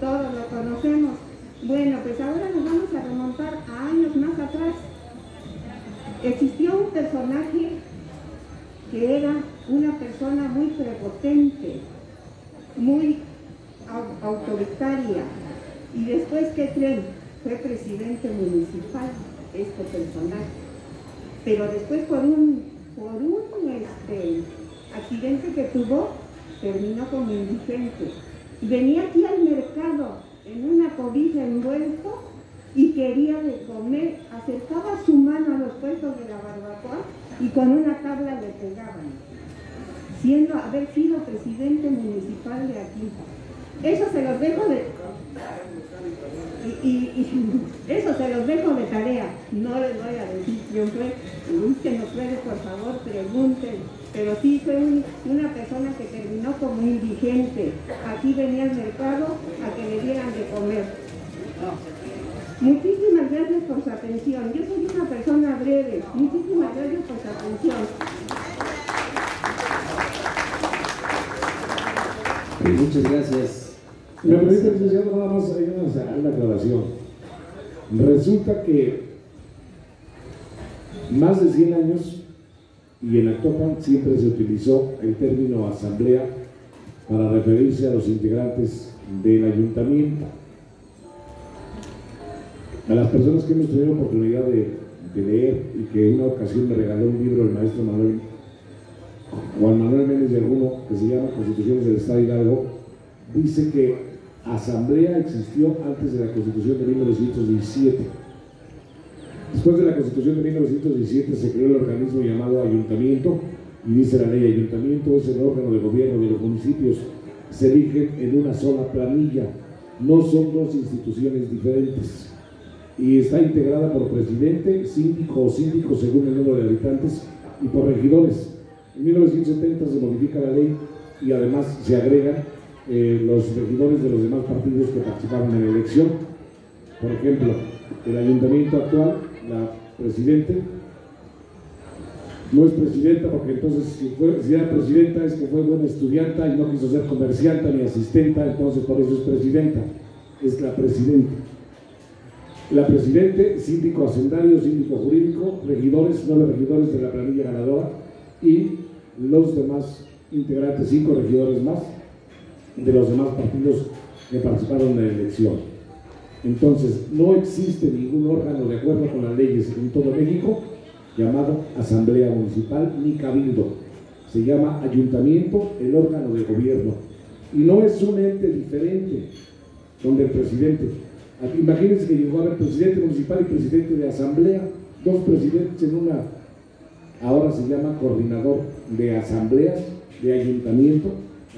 Todos lo conocemos. Bueno, pues ahora nos vamos a remontar a años más atrás. Existió un personaje que era una persona muy prepotente, muy autoritaria. Y después, ¿qué creen? Fue presidente municipal. este personaje. Pero después por un accidente que tuvo, terminó como indigente. Venía aquí al mercado en una cobija envuelto y quería de comer, acercaba su mano a los puestos de la barbacoa y con una tabla le pegaban, haber sido presidente municipal de aquí. Eso se los dejo de... eso se los dejo de tarea. No les voy a decir quién fue. Busquen los redes, por favor, pregunten. Pero sí fue una persona que terminó como indigente. Aquí venía al mercado a que le dieran de comer. Muchísimas gracias por su atención. Yo soy una persona breve. Muchísimas gracias por su atención. Muchas gracias. Me permite, licenciado, nada más hay una aclaración. Resulta que más de 100 años, y en Actopan siempre se utilizó el término asamblea para referirse a los integrantes del ayuntamiento. A las personas que hemos tenido la oportunidad de leer y que en una ocasión me regaló un libro el maestro Juan Manuel Méndez de Alguno, que se llama Constituciones del Estado de Hidalgo, dice que asamblea existió antes de la Constitución de 1917. Después de la Constitución de 1917 se creó el organismo llamado ayuntamiento, y dice la ley: ayuntamiento es el órgano de gobierno de los municipios, se eligen en una sola planilla, no son dos instituciones diferentes, y está integrada por presidente, síndico o síndico según el número de habitantes, y por regidores. En 1970 se modifica la ley y además se agregan los regidores de los demás partidos que participaron en la elección. Por ejemplo, el ayuntamiento actual, la presidente, no es presidenta porque entonces si era presidenta es que fue buena estudianta y no quiso ser comerciante ni asistenta, entonces por eso es presidenta, es la presidenta. La presidente, síndico hacendario, síndico jurídico, regidores, 9 regidores de la planilla ganadora y los demás integrantes, 5 regidores más de los demás partidos que participaron en la elección. Entonces, no existe ningún órgano de acuerdo con las leyes en todo México llamado Asamblea Municipal ni Cabildo. Se llama ayuntamiento, el órgano de gobierno. Y no es un ente diferente donde el presidente... Imagínense que llegó a haber presidente municipal y presidente de asamblea, 2 presidentes en una... Ahora se llama coordinador de asambleas, de ayuntamiento,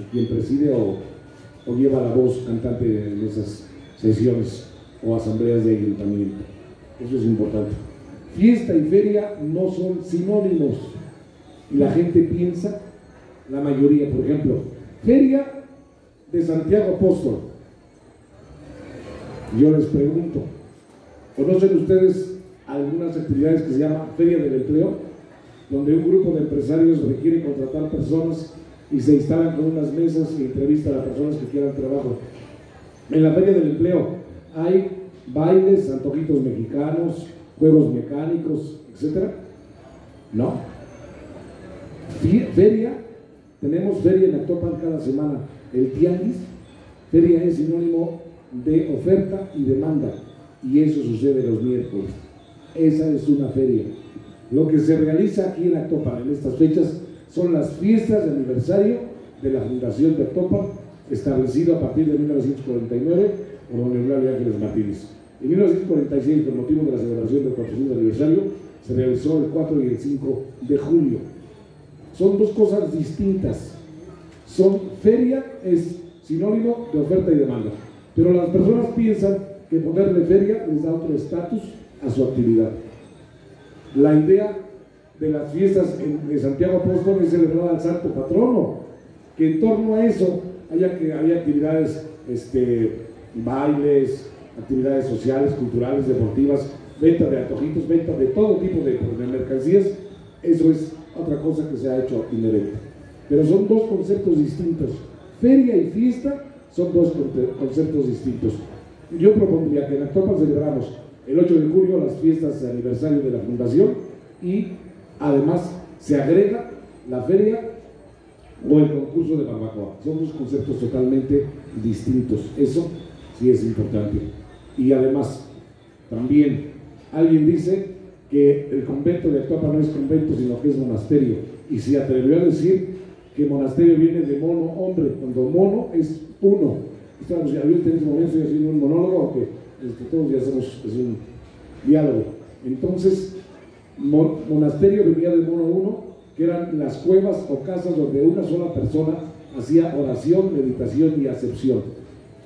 a quien preside o lleva la voz cantante en esas sesiones o asambleas de ayuntamiento. Eso es importante. Fiesta y feria no son sinónimos y la gente piensa, la mayoría, por ejemplo, Feria de Santiago Apóstol. Yo les pregunto, ¿conocen ustedes algunas actividades que se llama Feria del Empleo? Donde un grupo de empresarios requiere contratar personas y se instalan con unas mesas y entrevistan a personas que quieran trabajo. En la Feria del Empleo hay bailes, antojitos mexicanos, juegos mecánicos, etc. ¿No? Feria, tenemos feria en Actopan cada semana. El tianguis, feria es sinónimo de oferta y demanda, y eso sucede los miércoles. Esa es una feria. Lo que se realiza aquí en Actopan en estas fechas son las fiestas de aniversario de la Fundación de Actopan, establecido a partir de 1949 por don Eulalio Ángeles Martínez. En 1946, con motivo de la celebración del 400 aniversario, se realizó el 4 y el 5 de julio. Son dos cosas distintas. Feria es sinónimo de oferta y demanda, pero las personas piensan que ponerle feria les da otro estatus a su actividad. La idea de las fiestas de Santiago Apóstol es celebrar al santo patrono, que en torno a eso haya actividades, bailes, actividades sociales, culturales, deportivas, venta de antojitos, venta de todo tipo de mercancías. Eso es otra cosa que se ha hecho inherente. Pero son dos conceptos distintos. Feria y fiesta son dos conceptos distintos. Yo propondría que en Actopan celebramos el 8 de julio las fiestas de aniversario de la Fundación y además se agrega la feria o el concurso de barbacoa. Son dos conceptos totalmente distintos. Eso sí es importante. Y además, también Alguien dice que el convento de Actopan no es convento, sino que es monasterio, y se atrevió a decir que monasterio viene de mono, hombre, cuando mono es uno. Estamos ya en este momento estoy haciendo un monólogo, aunque todos ya hacemos un diálogo. Entonces, monasterio venía del mono uno, que eran las cuevas o casas donde una sola persona hacía oración, meditación y acepción.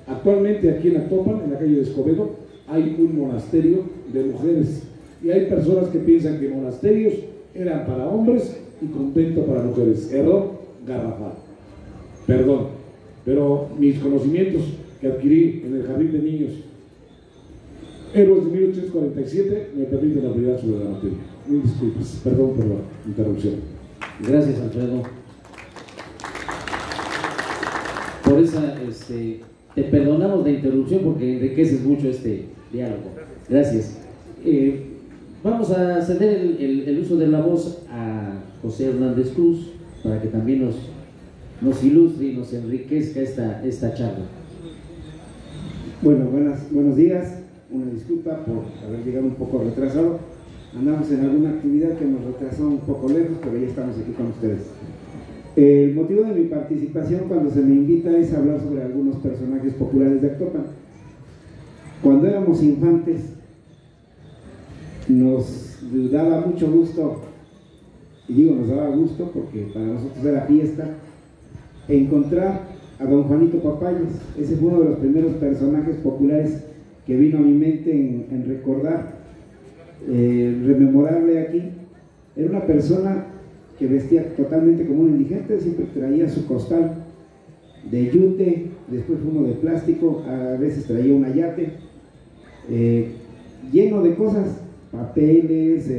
Actualmente aquí en Actopan, en la calle de Escobedo, hay un monasterio de mujeres, y hay personas que piensan que monasterios eran para hombres y convento para mujeres. Error garrafal. Perdón, pero mis conocimientos que adquirí en el jardín de niños Héroes de 1847 me permiten la prioridad sobre la materia. Mil disculpas, perdón por la interrupción. Gracias, Alfredo. Por esa, te perdonamos la interrupción porque enriqueces mucho este diálogo. Gracias. Vamos a ceder el uso de la voz a José Hernández Cruz para que también nos ilustre y nos enriquezca esta charla. Bueno, buenos días. Una disculpa por haber llegado un poco retrasado. Andamos en alguna actividad que nos retrasó un poco lejos, pero ya estamos aquí con ustedes. El motivo de mi participación cuando se me invita es hablar sobre algunos personajes populares de Actopan. Cuando éramos infantes, nos daba mucho gusto, y digo nos daba gusto porque para nosotros era fiesta, encontrar a don Juanito Papayas. Ese fue uno de los primeros personajes populares que vino a mi mente en recordar, rememorarle aquí. Era una persona que vestía totalmente como un indigente, siempre traía su costal de yute, después uno de plástico, a veces traía un ayate, lleno de cosas, papeles,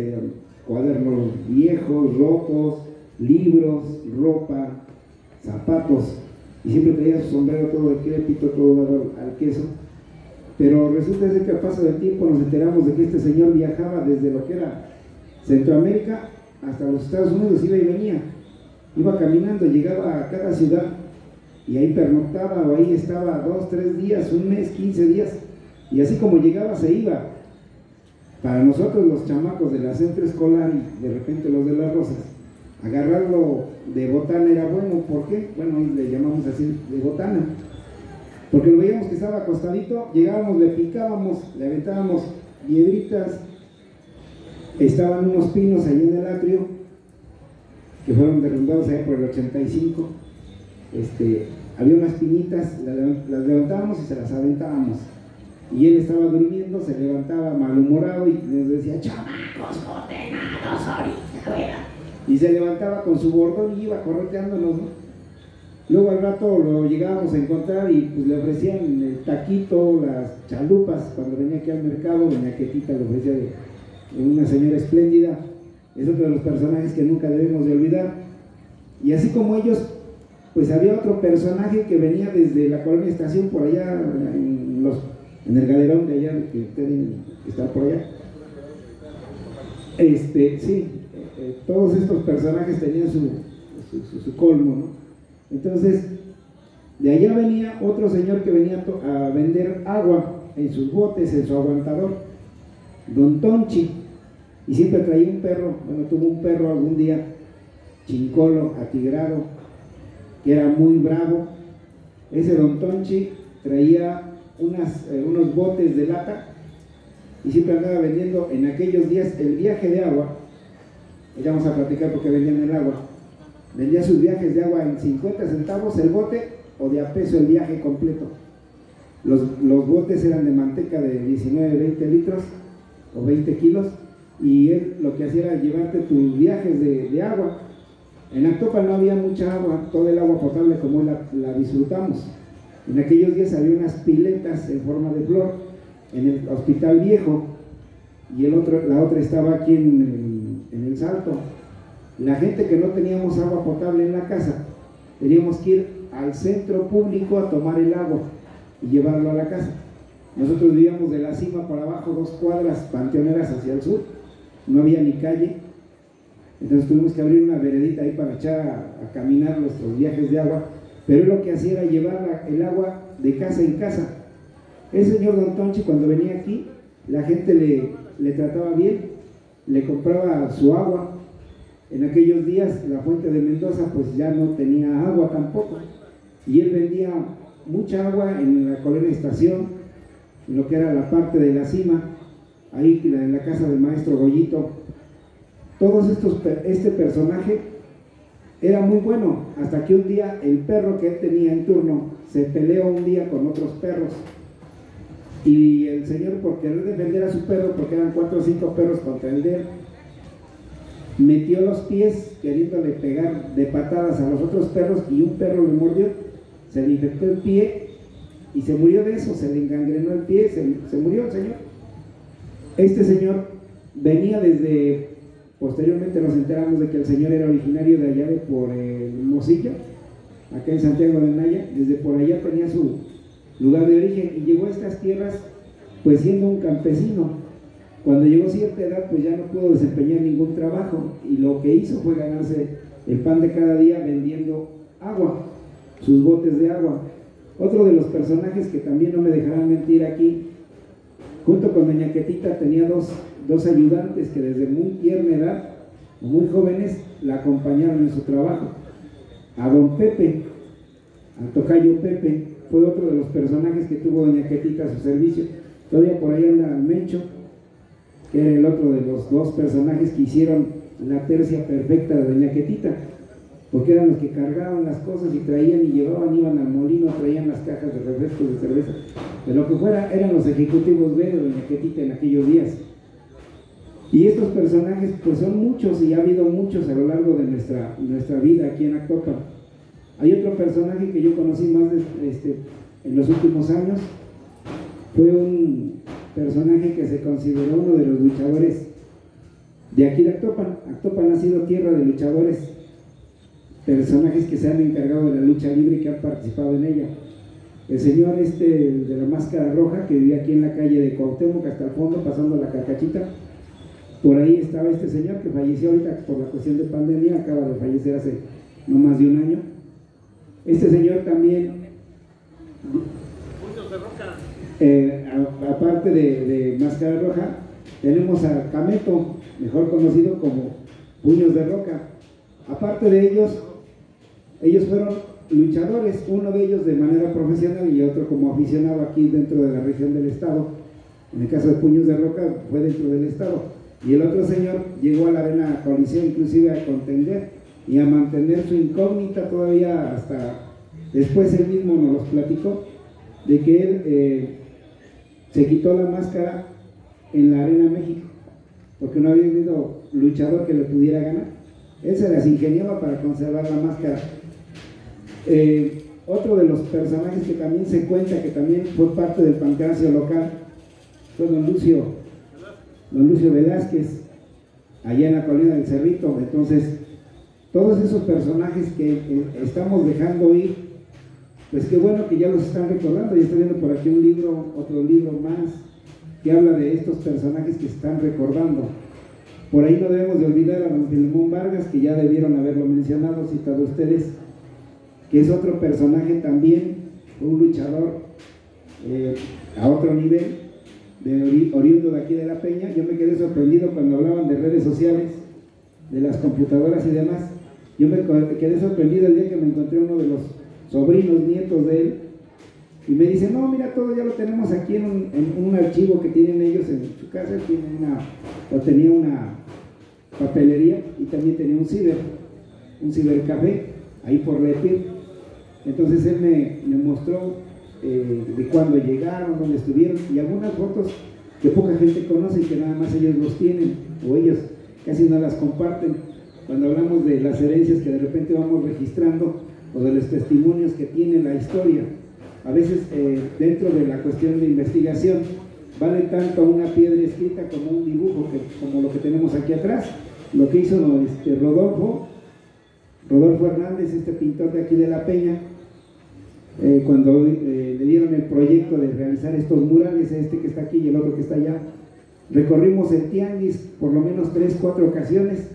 cuadernos viejos, rotos, libros, ropa, zapatos, y siempre traía su sombrero todo decrépito, todo dado al queso. Pero resulta ser que a paso del tiempo nos enteramos de que este señor viajaba desde lo que era Centroamérica hasta los Estados Unidos, iba y venía, iba caminando, llegaba a cada ciudad y ahí pernoctaba o ahí estaba 2, 3 días, un mes, 15 días, y así como llegaba se iba. Para nosotros los chamacos de la centro escolar y de repente los de las Rosas, agarrarlo de botana era bueno. ¿Por qué? Bueno, le llamamos así de botana, porque lo veíamos que estaba acostadito, llegábamos, le picábamos, le aventábamos piedritas. Estaban unos pinos ahí en el atrio que fueron derrumbados allá por el 85. Había unas piñitas, las levantábamos y se las aventábamos, y él estaba durmiendo, se levantaba malhumorado y nos decía: chamacos condenados ahorita, y se levantaba con su bordón y iba correteándonos, ¿no? Luego al rato lo llegábamos a encontrar y pues le ofrecían el taquito, las chalupas. Cuando venía aquí al mercado, doña Quetita le ofrecía de una señora espléndida. Es otro de los personajes que nunca debemos de olvidar. Y así como ellos, pues había otro personaje que venía desde la colonia Estación, por allá en el galerón de allá, que ustedes están por allá. Todos estos personajes tenían su colmo, ¿no? Entonces, de allá venía otro señor que venía a vender agua en sus botes, en su aguantador, don Tonchi, y siempre traía un perro. Bueno, tuvo un perro algún día, chincolo, atigrado, que era muy bravo. Ese don Tonchi traía unos botes de lata y siempre andaba vendiendo en aquellos días el viaje de agua. Ya vamos a platicar porque vendían el agua. Vendía sus viajes de agua en 50 centavos el bote o de a peso el viaje completo. Los botes eran de manteca de 19, 20 litros o 20 kilos, y él lo que hacía era llevarte tus viajes de agua. En Actopan no había mucha agua, todo el agua potable como la disfrutamos. En aquellos días había unas piletas en forma de flor en el Hospital Viejo, y la otra estaba aquí en el Salto. La gente que no teníamos agua potable en la casa, teníamos que ir al centro público a tomar el agua y llevarlo a la casa. Nosotros vivíamos de la cima para abajo, 2 cuadras panteoneras hacia el sur, no había ni calle, entonces tuvimos que abrir una veredita ahí para echar a caminar nuestros viajes de agua, pero él lo que hacía era llevar el agua de casa en casa. El señor don Tonchi, cuando venía aquí, la gente le trataba bien, le compraba su agua. En aquellos días la fuente de Mendoza pues ya no tenía agua tampoco, y él vendía mucha agua en la colonia Estación, en lo que era la parte de la cima, ahí en la casa del maestro Goyito. Este personaje era muy bueno, hasta que un día el perro que él tenía en turno se peleó un día con otros perros, y el señor, por querer defender a su perro, porque eran 4 o 5 perros contra el de él, metió los pies queriéndole pegar de patadas a los otros perros, y un perro le mordió, se le infectó el pie y se murió de eso, se le engangrenó el pie, se murió el señor. Este señor venía posteriormente nos enteramos de que el señor era originario de allá de por el Mocillo, acá en Santiago de Naya. Desde por allá tenía su lugar de origen y llegó a estas tierras pues siendo un campesino. Cuando llegó a cierta edad pues ya no pudo desempeñar ningún trabajo, y lo que hizo fue ganarse el pan de cada día vendiendo agua, sus botes de agua. Otro de los personajes que también no me dejarán mentir aquí, junto con doña Quetita, tenía dos ayudantes que desde muy tierna edad, muy jóvenes, la acompañaron en su trabajo. A don Pepe, al tocayo Pepe, fue otro de los personajes que tuvo doña Quetita a su servicio. Todavía por ahí anda el Mencho, que era el otro de los 2 personajes que hicieron la tercia perfecta de doña Quetita, porque eran los que cargaban las cosas y traían y llevaban, iban al molino, traían las cajas de refrescos, de cerveza, de lo que fuera. Eran los ejecutivos B de doña Quetita en aquellos días. Y estos personajes pues son muchos, y ha habido muchos a lo largo de nuestra vida aquí en Actopan. Hay otro personaje que yo conocí más en los últimos años, fue un personaje que se consideró uno de los luchadores de aquí de Actopan. Actopan ha sido tierra de luchadores, personajes que se han encargado de la lucha libre y que han participado en ella. El señor de la máscara roja, que vivía aquí en la calle de Cuauhtémoc hasta el fondo, pasando la Carcachita, por ahí estaba este señor que falleció ahorita por la cuestión de pandemia, acaba de fallecer hace no más de un año. Este señor también, aparte de Máscara Roja, tenemos a Cameto, mejor conocido como Puños de Roca. Aparte de ellos fueron luchadores, uno de ellos de manera profesional y otro como aficionado aquí dentro de la región del estado. En el caso de Puños de Roca fue dentro del estado, y el otro señor llegó a la Arena Coliseo inclusive a contender y a mantener su incógnita todavía hasta después. Él mismo nos los platicó de que él se quitó la máscara en la Arena México porque no había habido luchador que le pudiera ganar. Él se las ingeniaba para conservar la máscara. Otro de los personajes que también se cuenta que también fue parte del pancracio local fue don Lucio Velázquez, allá en la colina del Cerrito. Entonces, todos esos personajes que estamos dejando ir, pues qué bueno que ya los están recordando. Ya estoy viendo por aquí otro libro más, que habla de estos personajes que se están recordando. Por ahí no debemos de olvidar a don Filemón Vargas, que ya debieron haberlo mencionado, citado ustedes, que es otro personaje también, un luchador a otro nivel, oriundo de aquí de La Peña. Yo me quedé sorprendido cuando hablaban de redes sociales, de las computadoras y demás. Yo me quedé sorprendido el día que me encontré uno de los sobrinos, nietos de él, y me dice, no, mira, todo ya lo tenemos aquí en un archivo que tienen ellos en su casa. Tenía una papelería y también tenía un cibercafé ahí por Lepir. Entonces él me mostró de cuándo llegaron, dónde estuvieron, y algunas fotos que poca gente conoce y que nada más ellos los tienen, o ellos casi no las comparten. Cuando hablamos de las herencias que de repente vamos registrando, o de los testimonios que tiene la historia, a veces dentro de la cuestión de investigación vale tanto una piedra escrita como un dibujo, como lo que tenemos aquí atrás. Lo que hizo Rodolfo Hernández, este pintor de aquí de La Peña, cuando le dieron el proyecto de realizar estos murales, este que está aquí y el otro que está allá, recorrimos el tianguis por lo menos 3-4 ocasiones,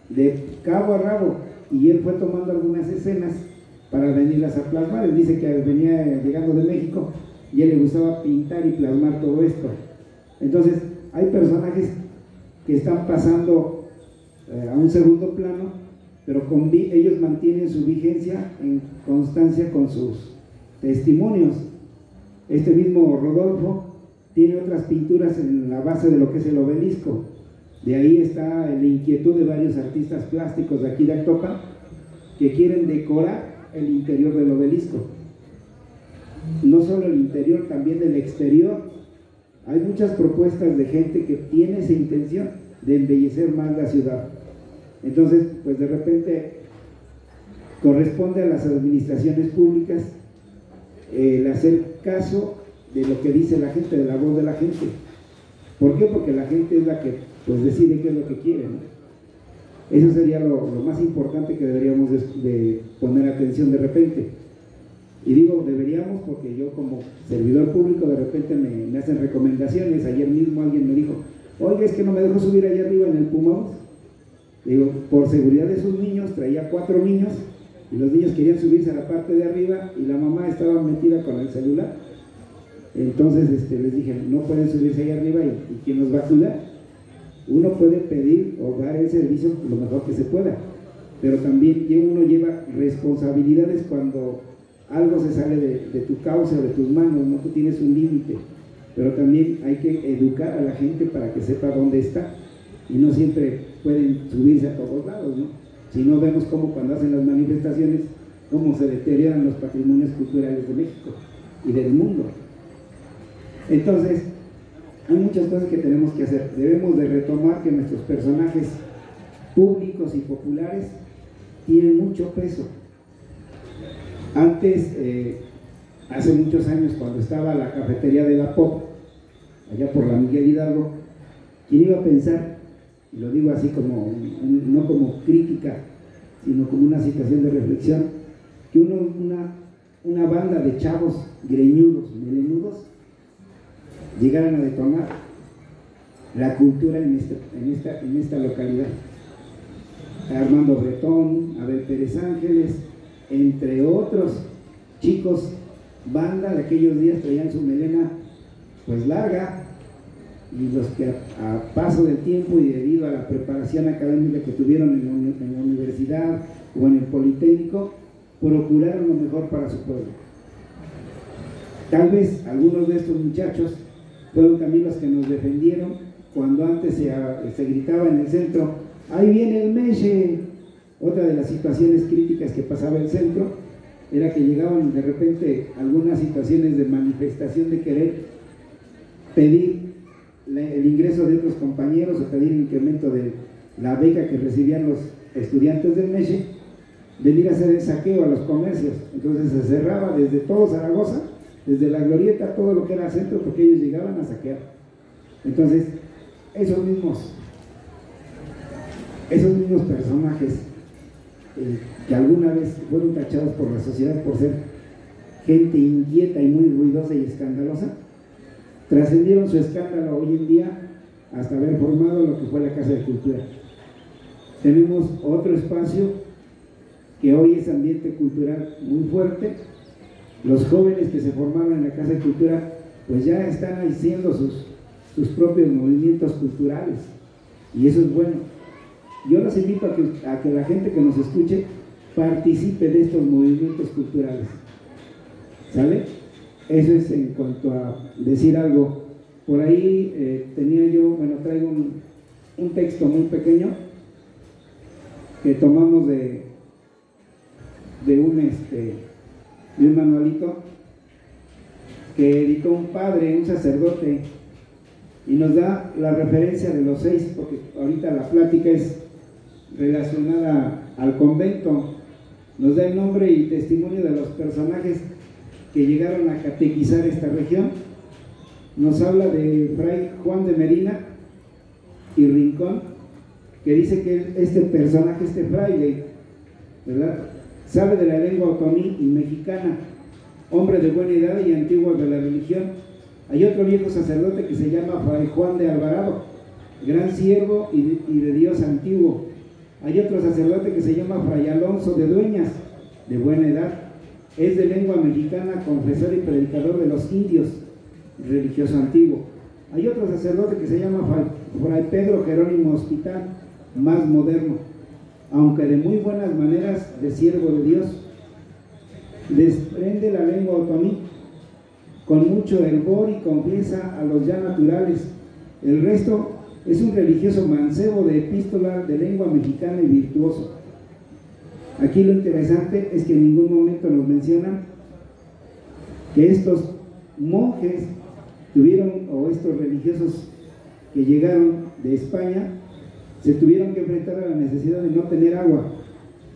de cabo a rabo, y él fue tomando algunas escenas para venirlas a plasmar. Él dice que venía llegando de México y a él le gustaba pintar y plasmar todo esto. Entonces hay personajes que están pasando a un segundo plano, pero ellos mantienen su vigencia en constancia con sus testimonios. Este mismo Rodolfo tiene otras pinturas en la base de lo que es el obelisco. De ahí está la inquietud de varios artistas plásticos de aquí de Actopan que quieren decorar el interior del obelisco. No solo el interior, también el exterior. Hay muchas propuestas de gente que tiene esa intención de embellecer más la ciudad. Entonces, pues de repente corresponde a las administraciones públicas el hacer caso de lo que dice la gente, de la voz de la gente. ¿Por qué? Porque la gente es la que pues decide qué es lo que quiere, ¿no? Eso sería lo más importante que deberíamos de poner atención de repente. Y digo deberíamos porque yo como servidor público de repente me hacen recomendaciones. Ayer mismo alguien me dijo, oye, es que no me dejó subir allá arriba en el Pumaus. Digo, por seguridad de sus niños, traía 4 niños y los niños querían subirse a la parte de arriba y la mamá estaba metida con el celular. Entonces les dije, no pueden subirse allá arriba y ¿quién nos va a cuidar? Uno puede pedir o dar el servicio lo mejor que se pueda, pero también uno lleva responsabilidades cuando algo se sale de tu causa, de tus manos, ¿no? Tú tienes un límite, pero también hay que educar a la gente para que sepa dónde está y no siempre pueden subirse a todos lados, ¿no? Si no, vemos cómo cuando hacen las manifestaciones, cómo se deterioran los patrimonios culturales de México y del mundo. Entonces, hay muchas cosas que tenemos que hacer. Debemos de retomar que nuestros personajes públicos y populares tienen mucho peso. Antes, hace muchos años, cuando estaba la cafetería de la Pop, allá por la Miguel Hidalgo, ¿quién iba a pensar? Y lo digo así como, no como crítica, sino como una situación de reflexión, que una banda de chavos greñudos, melenudos, llegaran a detonar la cultura en esta localidad. Armando Bretón, Abel Pérez Ángeles, entre otros chicos, banda de aquellos días traían su melena pues larga, y los que a paso del tiempo y debido a la preparación académica que tuvieron en la universidad o en el Politécnico, procuraron lo mejor para su pueblo. Tal vez algunos de estos muchachos fueron también los que nos defendieron cuando antes se gritaba en el centro, ¡ahí viene el Meche! Otra de las situaciones críticas que pasaba el centro era que llegaban de repente algunas situaciones de manifestación de querer pedir el ingreso de otros compañeros o pedir el incremento de la beca que recibían los estudiantes del Meche, venir a hacer el saqueo a los comercios. Entonces se cerraba desde todo Zaragoza, desde la Glorieta, todo lo que era centro, porque ellos llegaban a saquear. Entonces, esos mismos personajes que alguna vez fueron tachados por la sociedad por ser gente inquieta y muy ruidosa y escandalosa, trascendieron su escándalo hoy en día hasta haber formado lo que fue la Casa de Cultura. Tenemos otro espacio que hoy es ambiente cultural muy fuerte. Los jóvenes que se formaron en la Casa de Cultura pues ya están haciendo sus propios movimientos culturales y eso es bueno. Yo los invito a que la gente que nos escuche participe de estos movimientos culturales, ¿sale? Eso es en cuanto a decir algo. Por ahí traigo un texto muy pequeño que tomamos de un manualito que editó un padre, un sacerdote, y nos da la referencia de los 6, porque ahorita la plática es relacionada al convento. Nos da el nombre y testimonio de los personajes que llegaron a catequizar esta región. Nos habla de Fray Juan de Medina y Rincón, que dice que este personaje, este fraile, ¿verdad?, sabe de la lengua otomí y mexicana, hombre de buena edad y antiguo de la religión. Hay otro viejo sacerdote que se llama Fray Juan de Alvarado, gran siervo y de Dios antiguo. Hay otro sacerdote que se llama Fray Alonso de Dueñas, de buena edad, es de lengua mexicana, confesor y predicador de los indios, religioso antiguo. Hay otro sacerdote que se llama Fray Pedro Jerónimo Hospital, más moderno, aunque de muy buenas maneras de siervo de Dios. Desprende la lengua otomí con mucho hervor y confiesa a los ya naturales. El resto es un religioso mancebo de epístola de lengua mexicana y virtuoso. Aquí lo interesante es que en ningún momento nos mencionan que estos monjes tuvieron, o estos religiosos que llegaron de España, se tuvieron que enfrentar a la necesidad de no tener agua,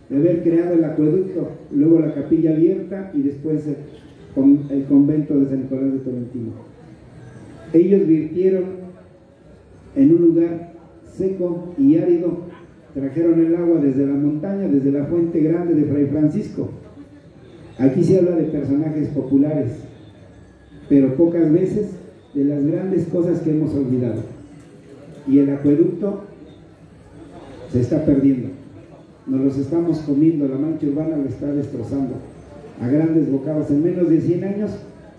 de haber creado el acueducto, luego la capilla abierta y después el convento de San Nicolás de Tolentino. Ellos virtieron en un lugar seco y árido, trajeron el agua desde la montaña, desde la fuente grande de Fray Francisco. Aquí se habla de personajes populares, pero pocas veces de las grandes cosas que hemos olvidado. Y el acueducto se está perdiendo, nos los estamos comiendo, la mancha urbana lo está destrozando a grandes bocados. En menos de 100 años,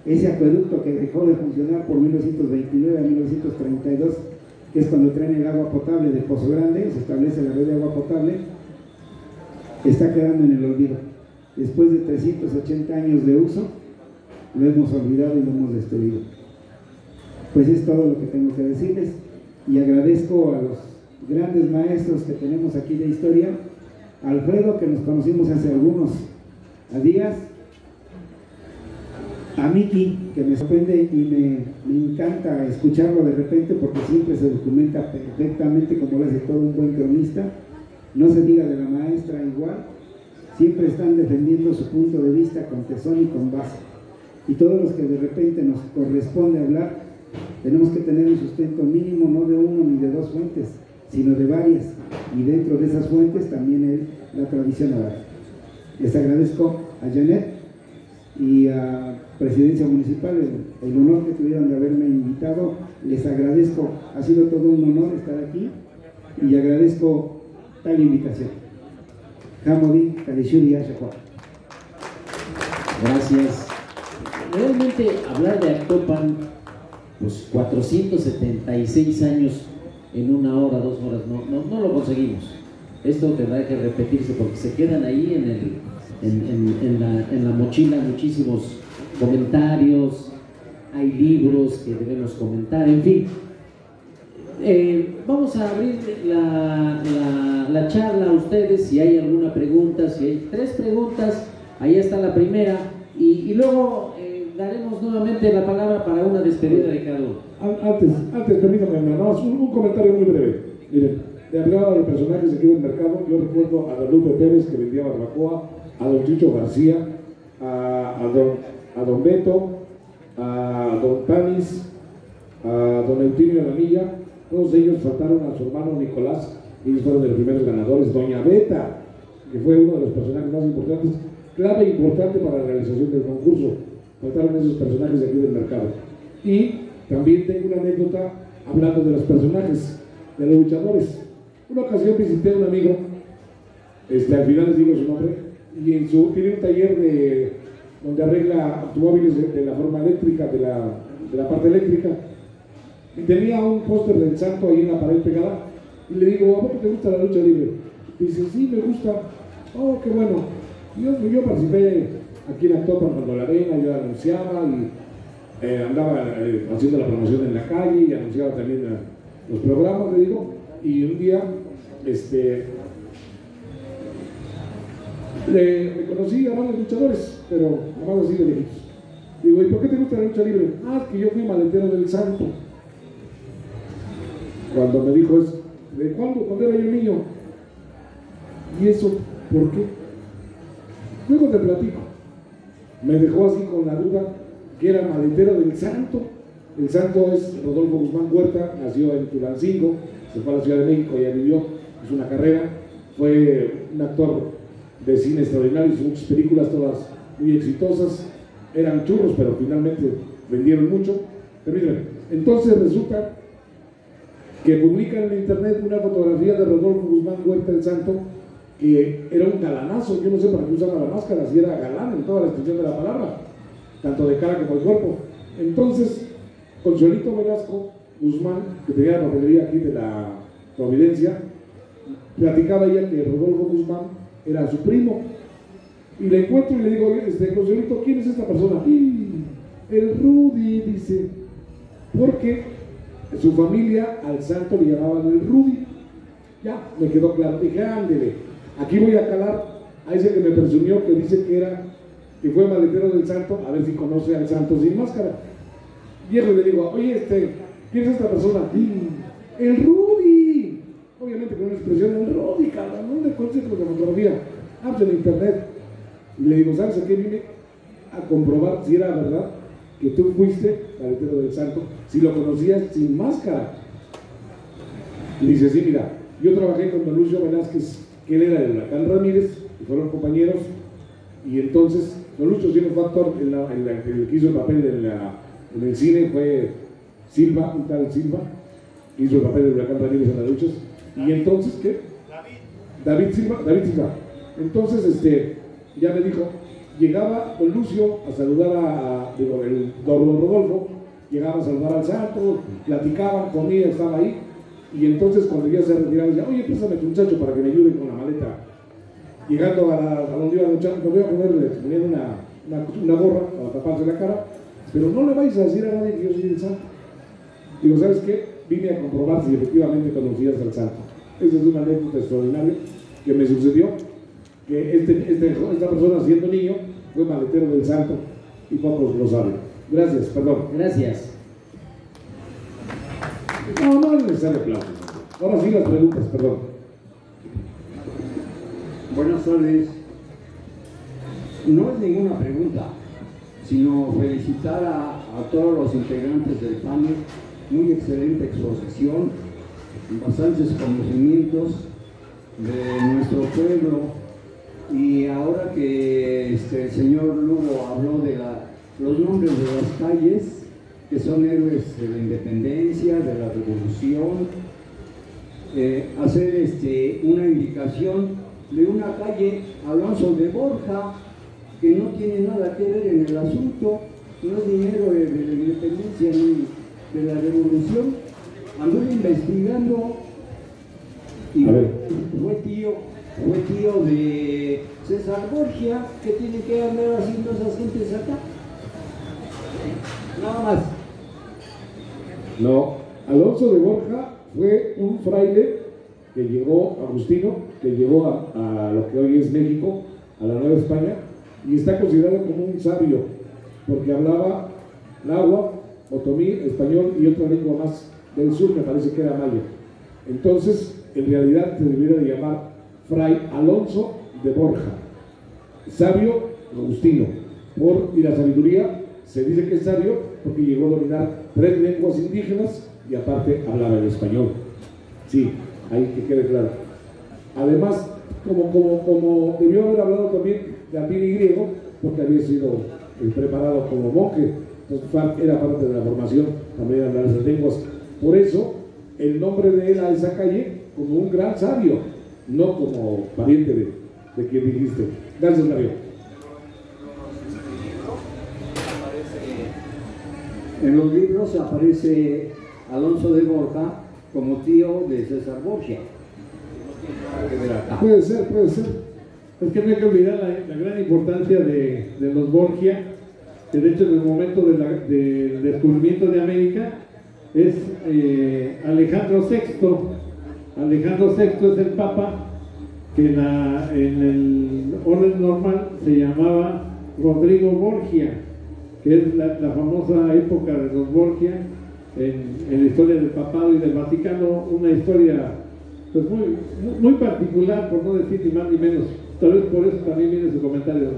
ese acueducto que dejó de funcionar por 1929 a 1932, que es cuando traen el agua potable de Pozo Grande, se establece la red de agua potable, está quedando en el olvido. Después de 380 años de uso, lo hemos olvidado y lo hemos destruido. Pues es todo lo que tengo que decirles, y agradezco a los grandes maestros que tenemos aquí de historia, a Alfredo, que nos conocimos hace algunos días, a Miki, que me sorprende y me encanta escucharlo de repente porque siempre se documenta perfectamente como lo hace todo un buen cronista. No se diga de la maestra igual, siempre están defendiendo su punto de vista con tesón y con base. Y todos los que de repente nos corresponde hablar, tenemos que tener un sustento mínimo, no de uno ni de dos fuentes, sino de varias, y dentro de esas fuentes también la tradición oral. Les agradezco a Janet y a Presidencia Municipal el honor que tuvieron de haberme invitado. Les agradezco, ha sido todo un honor estar aquí y agradezco tal invitación. Hamodi, Kalishuri, Ashakwa. Gracias. Realmente hablar de Actopan, pues 476 años en 1 hora, 2 horas, no lo conseguimos. Esto tendrá que repetirse porque se quedan ahí en la mochila muchísimos comentarios, hay libros que debemos comentar, en fin. Vamos a abrir la charla a ustedes, si hay alguna pregunta, si hay 3 preguntas, ahí está la primera, y luego daremos nuevamente la palabra para una despedida de cada uno. Antes permítame, nada más un comentario muy breve. Miren, de hablar de personajes aquí del mercado, yo recuerdo a Don Lupe Pérez, que vendía barbacoa, a Don Chicho García, a Don Beto, a Don Tanis, a Don Eutimio Alamilla. Todos ellos faltaron a su hermano Nicolás, y ellos fueron de los primeros ganadores. Doña Beta, que fue uno de los personajes más importantes, clave importante para la realización del concurso. Faltaron esos personajes de aquí del mercado. Y también tengo una anécdota hablando de los personajes, de los luchadores. Una ocasión visité a un amigo, al final les digo su nombre, y tiene un taller donde arregla automóviles de la forma eléctrica, de la parte eléctrica, y tenía un póster del Santo ahí en la pared pegada, y le digo, ¿a poco te gusta la lucha libre? Dice, sí, me gusta. Oh, qué bueno. Yo participé aquí en Actopan cuando la arena, yo anunciaba y andaba haciendo la promoción en la calle y anunciaba también los programas, le digo, y un día me conocí a varios luchadores, pero nada más así de lejitos. Digo, ¿y por qué te gusta la lucha libre? Ah, que yo fui maletero del Santo. Cuando me dijo eso, ¿de cuándo? Cuando era yo niño. ¿Y eso por qué? Luego te platico. Me dejó así con la duda que era maletero del Santo. El Santo es Rodolfo Guzmán Huerta, nació en Tulancingo, se fue a la Ciudad de México, ya vivió, hizo una carrera, fue un actor de cine extraordinario, hizo muchas películas, todas muy exitosas, eran churros, pero finalmente vendieron mucho. Permítanme. Entonces resulta que publican en internet una fotografía de Rodolfo Guzmán Huerta el Santo, que era un galanazo. Yo no sé para qué usaba la máscara, si era galán en toda la extensión de la palabra, tanto de cara como de cuerpo. Entonces Consuelito Velasco Guzmán, que tenía la papelería aquí de la Providencia, platicaba ella que Rodolfo Guzmán era su primo. Y le encuentro y le digo, Joselito, ¿quién es esta persona? El Rudy, dice, porque su familia al santo le llamaban el Rudy. Ya, me quedó claro. Dije, ándele, aquí voy a calar a ese que me presumió, que dice que fue maletero del santo, a ver si conoce al santo sin máscara. Llego y le digo, oye, ¿quién es esta persona? El Rudy. Obviamente con una expresión, el Rudy, cabrón, ¿dónde consigues la fotografía? Ah, pues en internet. Y le digo, ¿sabes a qué vine? A comprobar si era verdad que tú fuiste maletero del santo, si lo conocías sin máscara. Y dice, sí, mira, yo trabajé con don Lucio Velázquez, que él era del Huracán Ramírez, y fueron compañeros, y entonces, don Lucio sí fue actor, el que hizo el papel en el cine fue Silva, un tal Silva, que hizo el papel del Huracán Ramírez en las luchas, y entonces, ¿qué? David Silva. Entonces, ya me dijo, llegaba don Lucio a saludar el don Rodolfo, llegaba a saludar al santo, platicaban, comía, estaba ahí, y entonces cuando ya se retiraba, decía, oye, préstame tu muchacho para que me ayude con la maleta. Llegando a donde iba a luchar, me voy a poner una gorra para taparse la cara, pero no le vais a decir a nadie que yo soy el santo. Digo, ¿sabes qué? Vine a comprobar si efectivamente conocías al santo. Esa es una anécdota extraordinaria que me sucedió, que esta persona siendo niño fue maletero del santo y pocos lo saben. Gracias, perdón. Gracias. No es necesario aplausos. Ahora sí las preguntas, perdón. Buenas tardes. No es ninguna pregunta, sino felicitar a todos los integrantes del panel. Muy excelente exposición, bastantes conocimientos de nuestro pueblo. Y ahora que el señor Lugo habló de los nombres de las calles, que son héroes de la independencia, de la revolución, hacer una indicación de una calle, Alonso de Borja, que no tiene nada que ver en el asunto, no es ni héroe de la independencia ni de la revolución. Anduve investigando y fue tío de César Borgia. ¿Qué tienen que andar haciendo esas gentes acá? Nada más. No, Alonso de Borja fue un fraile que llegó, agustino, que llegó a lo que hoy es México, a la Nueva España, y está considerado como un sabio, porque hablaba náhuatl, otomí, español y otra lengua más del sur, me parece que era maya. Entonces, en realidad se debería de llamar Fray Alonso de Borja, sabio agustino, y la sabiduría se dice que es sabio porque llegó a dominar 3 lenguas indígenas y aparte hablaba el español. Sí, ahí que quede claro. Además, como debió haber hablado también latín y griego, porque había sido preparado como monje, entonces era parte de la formación también hablar esas lenguas. Por eso, el nombre de él a esa calle como un gran sabio, no como pariente de quien dijiste. Gracias, Mario. En los libros aparece Alonso de Borja como tío de César Borgia. Puede ser. Es que no hay que olvidar la gran importancia de los Borgia, que de hecho en el momento del descubrimiento de América es Alejandro VI. Alejandro VI es el Papa que en el orden normal se llamaba Rodrigo Borgia, que es la famosa época de los Borgia en la historia del papado y del Vaticano, una historia pues muy particular, por no decir ni más ni menos. Tal vez por eso también viene su comentario.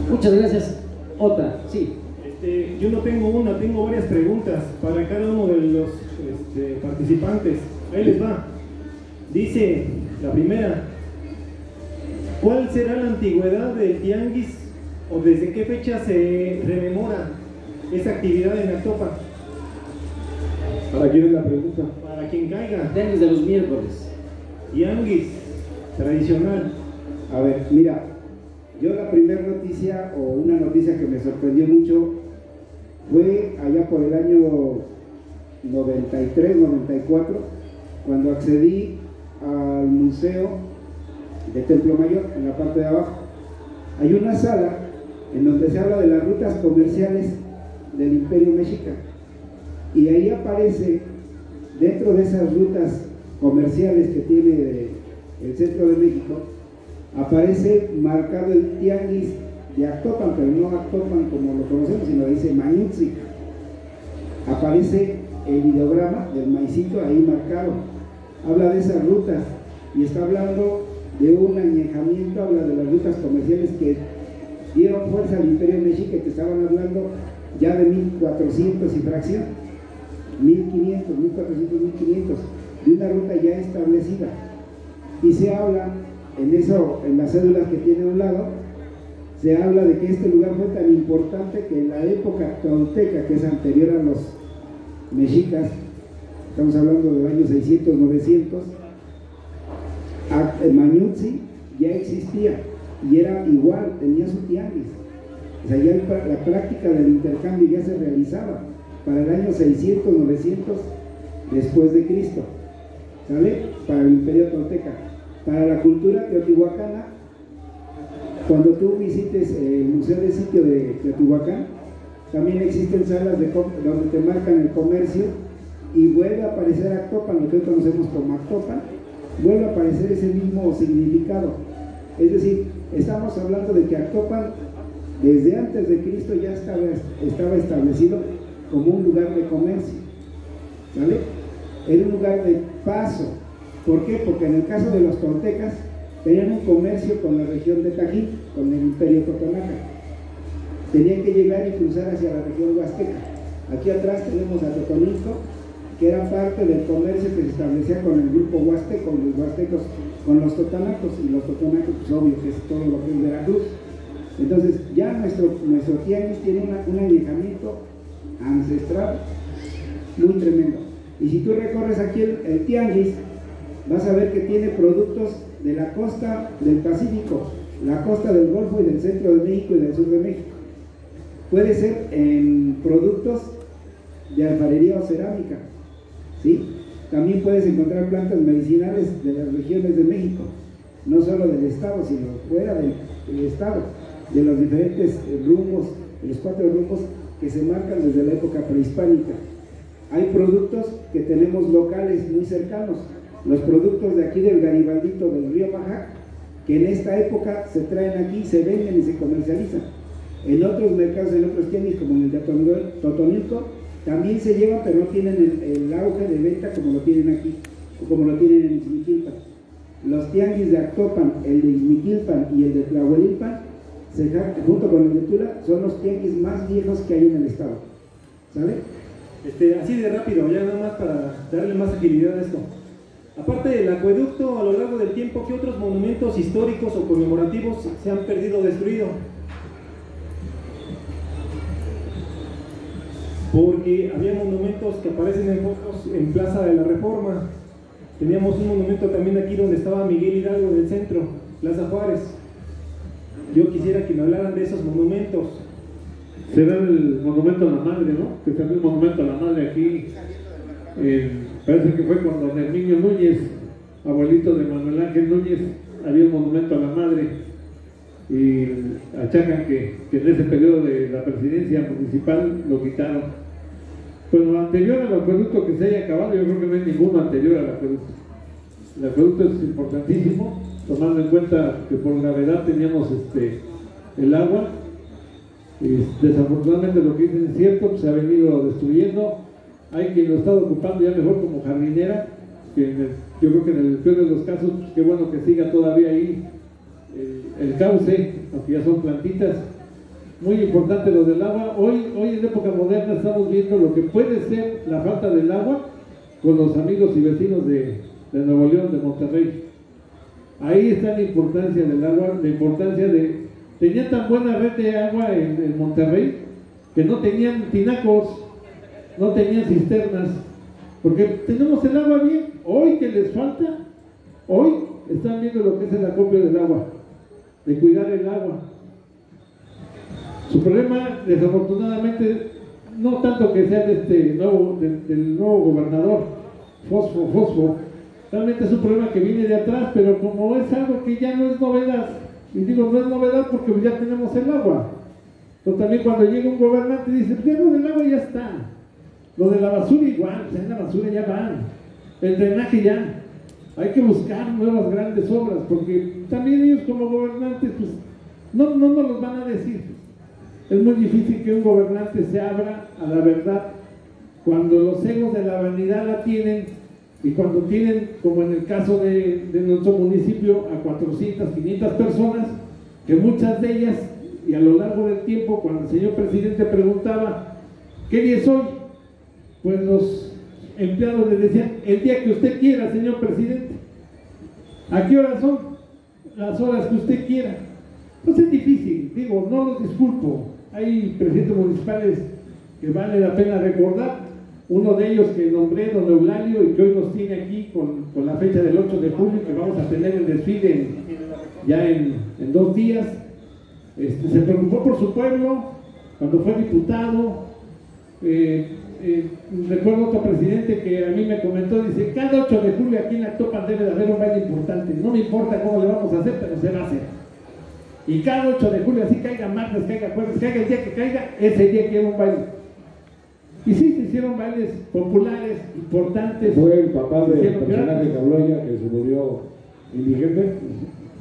Muchas gracias. Otra, sí. Yo no tengo una, tengo varias preguntas para cada uno de los participantes. Ahí les va. Dice la primera: ¿cuál será la antigüedad del tianguis o desde qué fecha se rememora esa actividad en Actopan? ¿Para quién es la pregunta? Para quien caiga. Tianguis de los miércoles. Tianguis tradicional. A ver, mira, yo la primera noticia o una noticia que me sorprendió mucho fue allá por el año 93, 94, cuando accedí al Museo de Templo Mayor, en la parte de abajo. Hay una sala en donde se habla de las rutas comerciales del Imperio Mexica, y ahí aparece, dentro de esas rutas comerciales que tiene el centro de México, aparece marcado el tianguis de Actopan, pero no Actopan como lo conocemos, sino dice Mañutzi. Aparece el ideograma del maicito ahí marcado, habla de esas rutas y está hablando de un añejamiento, habla de las rutas comerciales que dieron fuerza al Imperio Mexica, que estaban hablando ya de 1400 y fracción, 1500, 1400, 1500, de una ruta ya establecida. Y se habla en las cédulas que tiene a un lado, se habla de que este lugar fue tan importante que en la época tolteca, que es anterior a los mexicas, estamos hablando del año 600, 900, Mañutzi ya existía y era igual, tenía su tianguis. O sea, ya la práctica del intercambio ya se realizaba para el año 600, 900 después de Cristo, ¿sale? Para el Imperio Tolteca. Para la cultura teotihuacana, cuando tú visites el Museo de Sitio de Teotihuacán, también existen salas donde te marcan el comercio y vuelve a aparecer Actopan, lo que hoy conocemos como Actopan, vuelve a aparecer ese mismo significado. Es decir, estamos hablando de que Actopan desde antes de Cristo ya estaba establecido como un lugar de comercio, ¿vale? Era un lugar de paso. ¿Por qué? Porque en el caso de los toltecas tenían un comercio con la región de Tajín, con el Imperio Totonaca. Tenían que llegar y cruzar hacia la región huasteca. Aquí atrás tenemos a Totonilco, que era parte del comercio que se establecía con el grupo huasteco, los huastecos con los totonacos, y los totonacos, pues obvio que es todo lo que es Veracruz. Entonces ya nuestro tianguis tiene un alejamiento ancestral muy tremendo. Y si tú recorres aquí el tianguis, vas a ver que tiene productos de la costa del Pacífico, la costa del Golfo y del centro de México y del sur de México. Puede ser en productos de alfarería o cerámica, ¿sí? También puedes encontrar plantas medicinales de las regiones de México, no solo del estado, sino fuera del estado, de los diferentes rumbos, de los 4 rumbos que se marcan desde la época prehispánica. Hay productos que tenemos locales muy cercanos, los productos de aquí del Garibaldito del río Majac, que en esta época se traen aquí, se venden y se comercializan. En otros mercados, en otros tianguis, como en el de Totonilco, también se llevan, pero no tienen el auge de venta como lo tienen aquí, o como lo tienen en Izmiquilpan. Los tianguis de Actopan, el de Izmiquilpan y el de Tlahuelilpan, junto con el de Tula, son los tianguis más viejos que hay en el estado. ¿Sale? Así de rápido, ya nada más para darle más agilidad a esto. Aparte del acueducto, a lo largo del tiempo, ¿qué otros monumentos históricos o conmemorativos se han perdido o destruido? Porque había monumentos que aparecen en fotos en Plaza de la Reforma. Teníamos un monumento también aquí donde estaba Miguel Hidalgo del centro, Plaza Juárez. Yo quisiera que me hablaran de esos monumentos. Será el monumento a la madre, ¿no? Que también un monumento a la madre aquí, parece que fue con don Herminio Núñez, abuelito de Manuel Ángel Núñez, había un monumento a la madre, y achacan que en ese periodo de la presidencia municipal lo quitaron. Pues lo anterior al acueducto que se haya acabado, yo creo que no hay ninguno anterior al acueducto. El acueducto es importantísimo, tomando en cuenta que por gravedad teníamos el agua. Y desafortunadamente lo que dicen es cierto, pues se ha venido destruyendo. Hay quien lo está ocupando ya mejor como jardinera, que yo creo que en el peor de los casos, pues qué bueno que siga todavía ahí el cauce, aunque ya son plantitas. Muy importante lo del agua. Hoy en época moderna estamos viendo lo que puede ser la falta del agua con los amigos y vecinos de Nuevo León, de Monterrey. Ahí está la importancia del agua, la importancia de... Tenían tan buena red de agua en Monterrey que no tenían tinacos, no tenían cisternas, porque tenemos el agua bien. Hoy que les falta, hoy están viendo lo que es el acopio del agua, de cuidar el agua. Su problema, desafortunadamente, no tanto que sea de del nuevo gobernador, Fosfo, realmente es un problema que viene de atrás, pero como es algo que ya no es novedad, y digo no es novedad porque ya tenemos el agua, pero también cuando llega un gobernante dice, pues ya lo del agua ya está, lo de la basura igual, pues en la basura ya van, el drenaje ya, hay que buscar nuevas grandes obras, porque también ellos como gobernantes, pues no nos los van a decir. Es muy difícil que un gobernante se abra a la verdad cuando los egos de la vanidad la tienen y cuando tienen, como en el caso de nuestro municipio, a 400, 500 personas, que muchas de ellas, y a lo largo del tiempo, cuando el señor presidente preguntaba, ¿qué día es hoy? Pues los empleados le decían, el día que usted quiera, señor presidente. ¿A qué horas son? Las horas que usted quiera. Pues es difícil, digo, no los disculpo. Hay presidentes municipales que vale la pena recordar. Uno de ellos que nombré, don Eulalio, y que hoy nos tiene aquí con la fecha del 8 de julio, que vamos a tener el desfile ya en 2 días. Se preocupó por su pueblo cuando fue diputado. Recuerdo otro presidente que a mí me comentó, dice, cada 8 de julio aquí en Actopan debe de haber un baile importante. No me importa cómo le vamos a hacer, pero se va a hacer. Y cada 8 de julio, así caiga martes, caiga jueves, caiga el día que caiga, ese día quiero un baile. Y sí, se hicieron bailes populares, importantes. ¿Fue el papá del personaje de Cabloya que se murió indigente?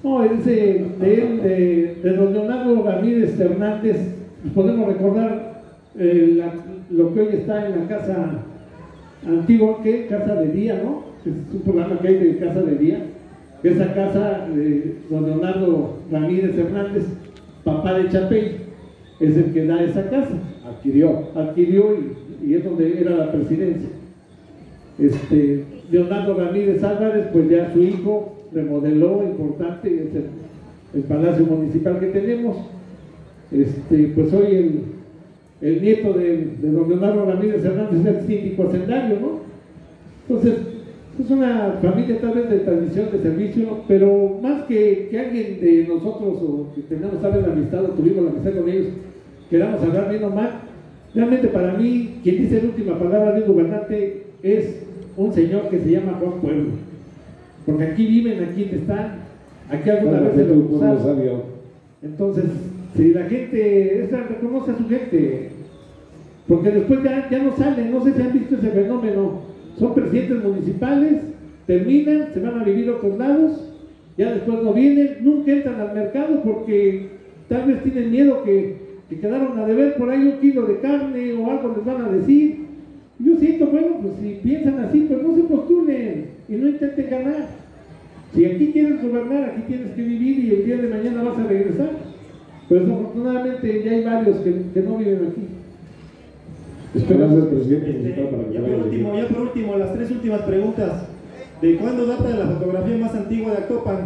No, es de don Leonardo Ramírez Hernández. Podemos recordar lo que hoy está en la casa antigua, que Casa de Día, ¿no? Es un programa que hay de Casa de Día. Esa casa de don Leonardo Ramírez Hernández, papá de Chapey, es el que da esa casa. Adquirió y es donde era la presidencia. Leonardo Ramírez Álvarez, pues ya su hijo remodeló, importante, es el palacio municipal que tenemos. Pues hoy el nieto de don Leonardo Ramírez Hernández es el síndico hacendario, ¿no? Entonces, es una familia tal vez de tradición, de servicio, pero más que alguien de nosotros o que tengamos tal vez la amistad o tuvimos la amistad con ellos, queramos hablar bien o mal, realmente para mí, quien dice la última palabra de un gobernante es un señor que se llama Juan Pueblo, porque aquí viven, aquí están, aquí alguna vez se lo usaron. Entonces, si la gente reconoce a su gente, porque después ya no salen, no sé si han visto ese fenómeno. Son presidentes municipales, terminan, se van a vivir a otros lados, ya después no vienen, nunca entran al mercado porque tal vez tienen miedo que quedaron a deber por ahí 1 kilo de carne o algo les van a decir. Yo siento, bueno, pues si piensan así, pues no se postulen y no intenten ganar. Si aquí quieres gobernar, aquí tienes que vivir y el día de mañana vas a regresar. Pero desafortunadamente ya hay varios que no viven aquí. Esperanzas, presidente. Ya por último, las 3 últimas preguntas. ¿De cuándo data la fotografía más antigua de Actopan?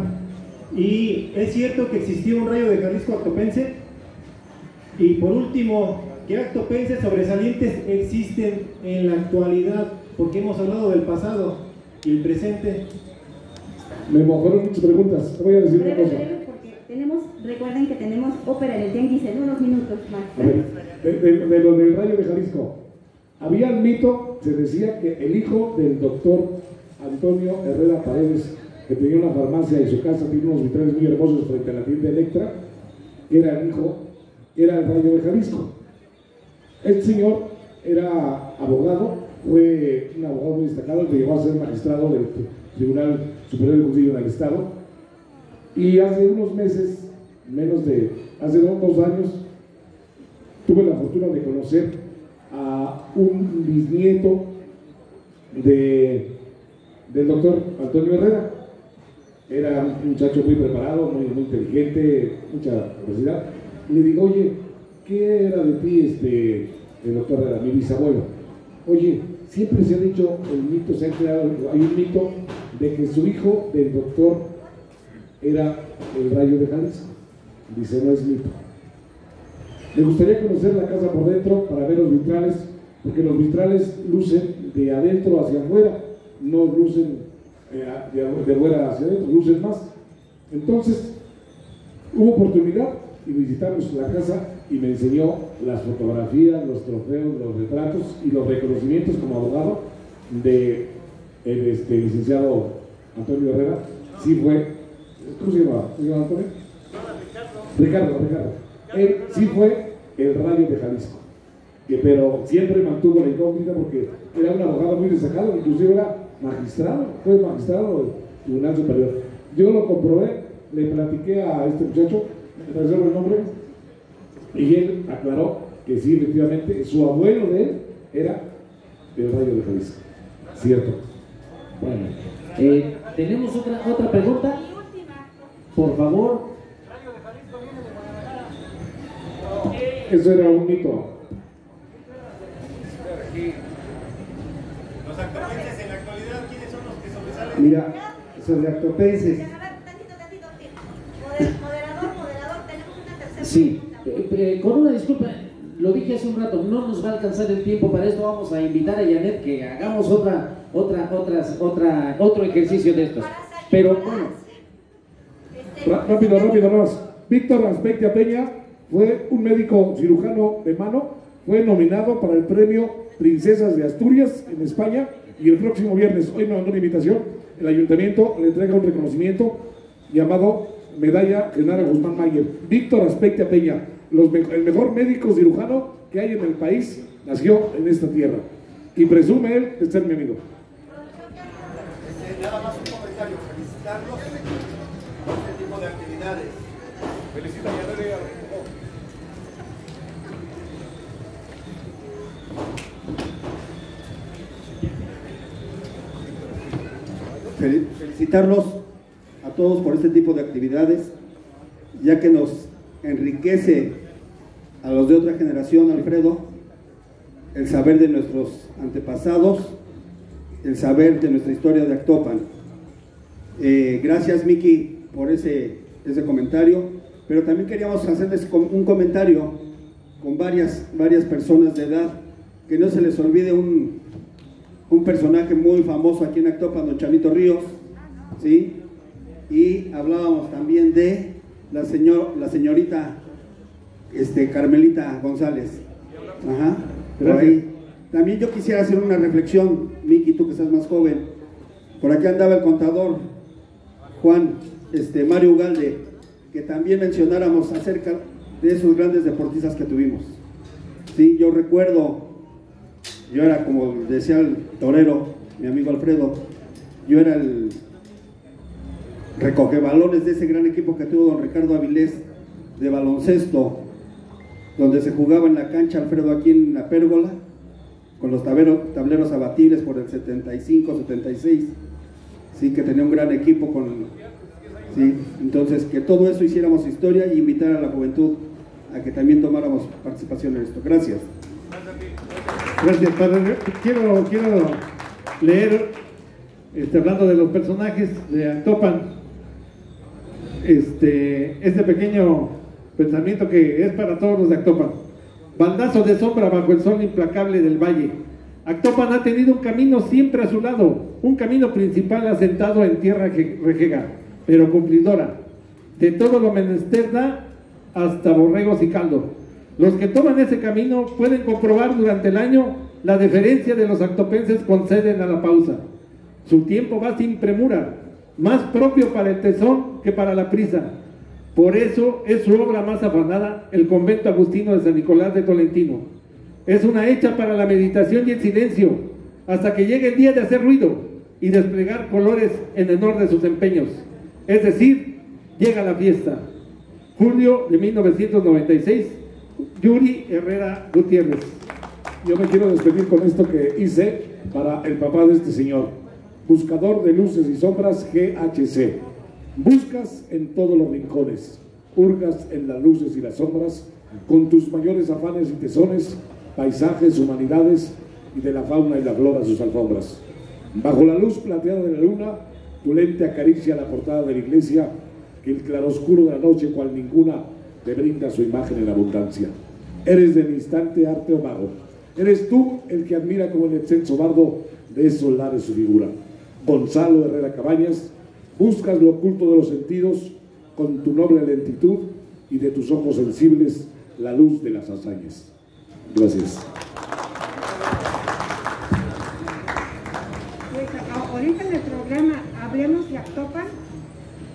¿Y es cierto que existió un rayo de Jalisco actopense? Y por último, ¿qué actopenses sobresalientes existen en la actualidad? Porque hemos hablado del pasado y el presente. Me mojaron muchas preguntas. Voy a decir una cosa. Recuerden que tenemos ópera en el Tianguis en unos minutos más. A ver, de lo del rayo de Jalisco. Había un mito, se decía que el hijo del doctor Antonio Herrera Paredes, que tenía una farmacia y su casa tiene unos vitrales muy hermosos frente a la tienda Electra, era el rayo de Jalisco. Este señor era abogado, fue un abogado muy destacado, que llegó a ser magistrado del Tribunal Superior del Consejo del Estado, y hace unos meses, hace 2 años, tuve la fortuna de conocer a un bisnieto del doctor Antonio Herrera. Era un muchacho muy preparado, muy inteligente, mucha capacidad. Y le digo, oye, ¿qué era de ti el doctor Herrera, mi bisabuelo? Oye, siempre se ha dicho, se ha creado, hay un mito de que su hijo del doctor era el rayo de Jalisco. Dice, no es mito. Me gustaría conocer la casa por dentro para ver los vitrales, porque los vitrales lucen de adentro hacia afuera, no lucen de afuera hacia adentro, lucen más. Entonces, hubo oportunidad, y visitamos la casa y me enseñó las fotografías, los trofeos, los retratos y los reconocimientos como abogado de el licenciado Antonio Herrera. Sí fue, ¿cómo se llama? ¿Se llama Antonio? Ricardo. Él sí fue el Rayo de Jalisco, pero siempre mantuvo la incógnita porque era un abogado muy destacado, inclusive era magistrado, fue magistrado del Tribunal Superior. Yo lo comprobé, le platiqué a este muchacho, me reservo el nombre, y él aclaró que sí, efectivamente, su abuelo de él era el Rayo de Jalisco. Cierto. Bueno, tenemos otra pregunta. Por favor. Eso era un mito. Los actopenses en la actualidad, ¿quiénes son los que sobresalen? Mira, sobre actopenses. Moderador, tenemos una tercera Sí, pregunta. con una disculpa, lo dije hace un rato, no nos va a alcanzar el tiempo para esto. Vamos a invitar a Janet que hagamos otro ejercicio de estos. Pero bueno, Rápido, Ros. Víctor Aspectia Peña fue un médico cirujano de mano, fue nominado para el premio Princesas de Asturias en España, y el próximo viernes, hoy me mandó una invitación, el ayuntamiento le entrega un reconocimiento llamado Medalla Genara Guzmán Mayer. Víctor Aspectia Peña, el mejor médico cirujano que hay en el país, nació en esta tierra y presume él de ser mi amigo. Nada más un comentario, felicitarlos por este tipo de actividades. Felicita a Felicitarlos a todos por este tipo de actividades, ya que nos enriquece a los de otra generación, Alfredo, el saber de nuestros antepasados, el saber de nuestra historia de Actopan. Gracias, Miki, por ese comentario, pero también queríamos hacerles un comentario con varias personas de edad, que no se les olvide un personaje muy famoso aquí en Actopan, don Chanito Ríos, ¿sí? Y hablábamos también de la señorita Carmelita González. Ajá, por ahí. También yo quisiera hacer una reflexión, Miki, tú que estás más joven. Por aquí andaba el contador Juan, Mario Ugalde, que también mencionáramos acerca de esos grandes deportistas que tuvimos. Sí, yo recuerdo, yo era, como decía el torero, mi amigo Alfredo, yo era el recogebalones de ese gran equipo que tuvo don Ricardo Avilés de baloncesto, donde se jugaba en la cancha, Alfredo, aquí en la Pérgola, con los tableros abatibles por el 75, 76, sí, que tenía un gran equipo sí, entonces que todo eso hiciéramos historia y invitar a la juventud a que también tomáramos participación en esto. Gracias. Gracias, padre. Quiero leer, hablando de los personajes de Actopan, este pequeño pensamiento que es para todos los de Actopan. Baldazo de sombra bajo el sol implacable del valle. Actopan ha tenido un camino siempre a su lado, un camino principal asentado en tierra rejega, pero cumplidora. De todo lo menester da, hasta borregos y caldo. Los que toman ese camino pueden comprobar durante el año la deferencia de los actopenses conceden a la pausa. Su tiempo va sin premura, más propio para el tesón que para la prisa. Por eso es su obra más afanada, el convento agustino de San Nicolás de Tolentino. Es una hecha para la meditación y el silencio, hasta que llegue el día de hacer ruido y desplegar colores en honor de sus empeños. Es decir, llega la fiesta. Julio de 1996, Yuri Herrera Gutiérrez. Yo me quiero despedir con esto que hice para el papá de este señor. Buscador de luces y sombras, GHC. Buscas en todos los rincones, hurgas en las luces y las sombras, con tus mayores afanes y tesones, paisajes, humanidades y de la fauna y la flora sus alfombras. Bajo la luz plateada de la luna, tu lente acaricia la portada de la iglesia, que el claroscuro de la noche, cual ninguna, te brinda su imagen en abundancia. Eres del instante arte o mago. Eres tú el que admira como el excelso bardo de esos lares su figura. Gonzalo Herrera Cabañas, buscas lo oculto de los sentidos con tu noble lentitud y de tus ojos sensibles la luz de las hazañas. Gracias. Pues ahorita en el programa Hablemos de Actopan,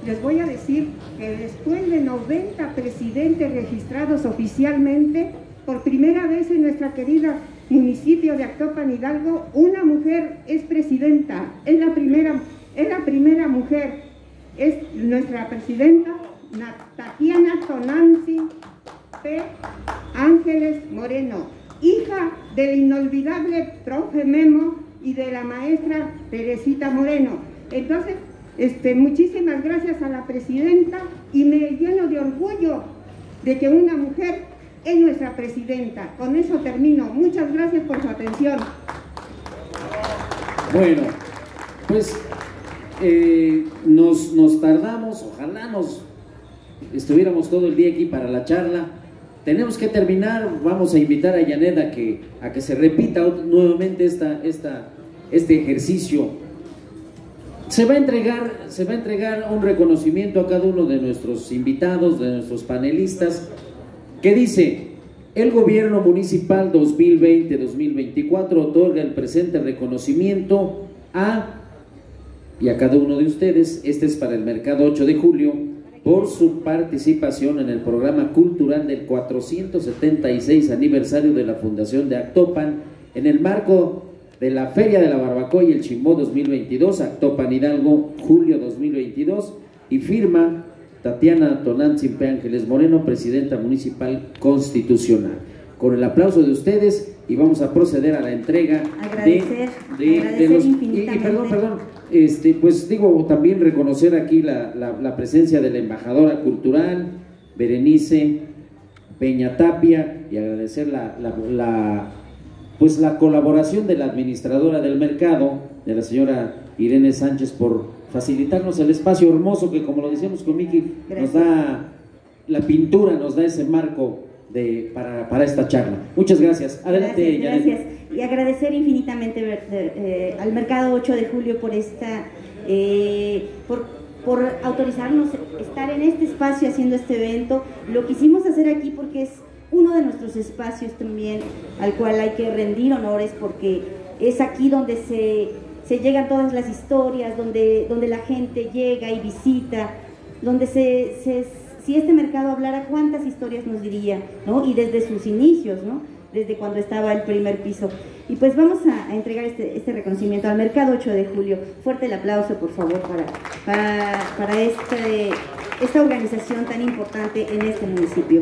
les voy a decir que después de 90 presidentes registrados oficialmente, por primera vez en nuestra querida municipio de Actopan, Hidalgo, una mujer es presidenta, es la primera mujer, es nuestra presidenta Tatiana Tonantzin P. Ángeles Moreno, hija del inolvidable profe Memo y de la maestra Teresita Moreno. Entonces, muchísimas gracias a la presidenta y me lleno de orgullo de que una mujer es nuestra presidenta. Con eso termino. Muchas gracias por su atención. Bueno, pues nos tardamos, ojalá estuviéramos todo el día aquí para la charla. Tenemos que terminar, vamos a invitar a Janet a que se repita nuevamente este ejercicio. Se va a entregar un reconocimiento a cada uno de nuestros invitados, de nuestros panelistas, que dice: el gobierno municipal 2020-2024 otorga el presente reconocimiento y a cada uno de ustedes. Este es para el Mercado 8 de Julio, por su participación en el programa cultural del 476 aniversario de la Fundación de Actopan, en el marco de la Feria de la Barbacoa y el Chimbó 2022, Actopan Hidalgo, julio 2022, y firma Tatiana Tonantzin P. Ángeles Moreno, presidenta municipal constitucional. Con el aplauso de ustedes, y vamos a proceder a la entrega de los... Perdón, pues digo, también reconocer aquí la presencia de la embajadora cultural, Berenice Peña Tapia, y agradecer la colaboración de la administradora del mercado, de la señora Irene Sánchez, por facilitarnos el espacio hermoso que, como lo decíamos con Miki, nos da la pintura, nos da ese marco para esta charla. Muchas gracias. Adelante, gracias. Y agradecer infinitamente al Mercado 8 de Julio por autorizarnos estar en este espacio haciendo este evento. Lo quisimos hacer aquí porque es uno de nuestros espacios también al cual hay que rendir honores, porque es aquí donde se llegan todas las historias, donde la gente llega y visita, donde si este mercado hablara, cuántas historias nos diría, ¿no? Y desde sus inicios, ¿no? Desde cuando estaba el primer piso. Y pues vamos a entregar este reconocimiento al Mercado 8 de Julio. Fuerte el aplauso, por favor, para esta organización tan importante en este municipio.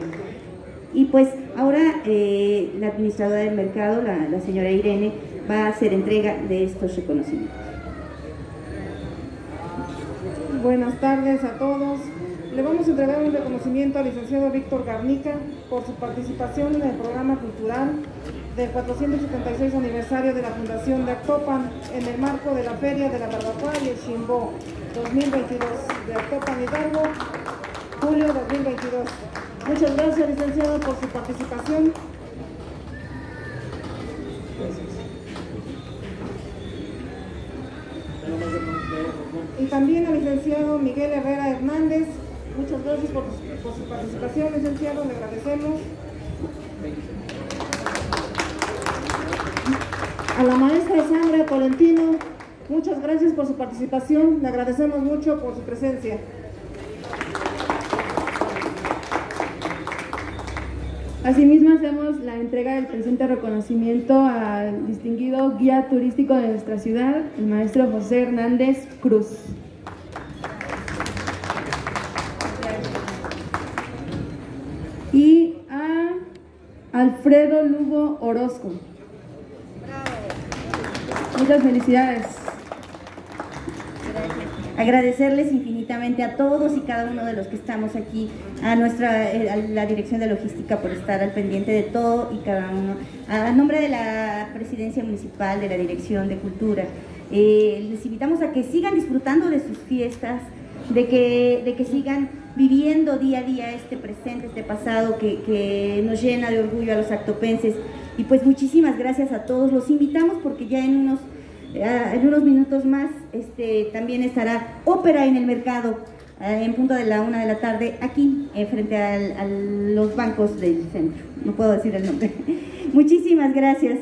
Y pues ahora la administradora del mercado, la señora Irene, va a hacer entrega de estos reconocimientos. Buenas tardes a todos. Le vamos a entregar un reconocimiento al licenciado Víctor Garnica por su participación en el programa cultural del 476 aniversario de la Fundación de Actopan en el marco de la Feria de la Barbacoa y el Chimbó 2022 de Actopan Hidalgo, julio 2022. Muchas gracias, licenciado, por su participación. Y también al licenciado Miguel Herrera Hernández. Muchas gracias por su participación, licenciado, le agradecemos. A la maestra Sandra Tolentino, muchas gracias por su participación, le agradecemos mucho por su presencia. Asimismo, hacemos la entrega del presente reconocimiento al distinguido guía turístico de nuestra ciudad, el maestro José Hernández Cruz. Y a Alfredo Lugo Orozco. Muchas felicidades. Agradecerles infinitamente a todos y cada uno de los que estamos aquí, a la Dirección de Logística por estar al pendiente de todo y cada uno, a nombre de la Presidencia Municipal, de la Dirección de Cultura. Les invitamos a que sigan disfrutando de sus fiestas, de que sigan viviendo día a día este presente, este pasado que nos llena de orgullo a los actopenses. Y pues muchísimas gracias a todos, los invitamos porque ya en unos minutos más también estará Ópera en el Mercado, en punto de la 1 de la tarde, aquí, frente a los bancos del centro. No puedo decir el nombre. Muchísimas gracias.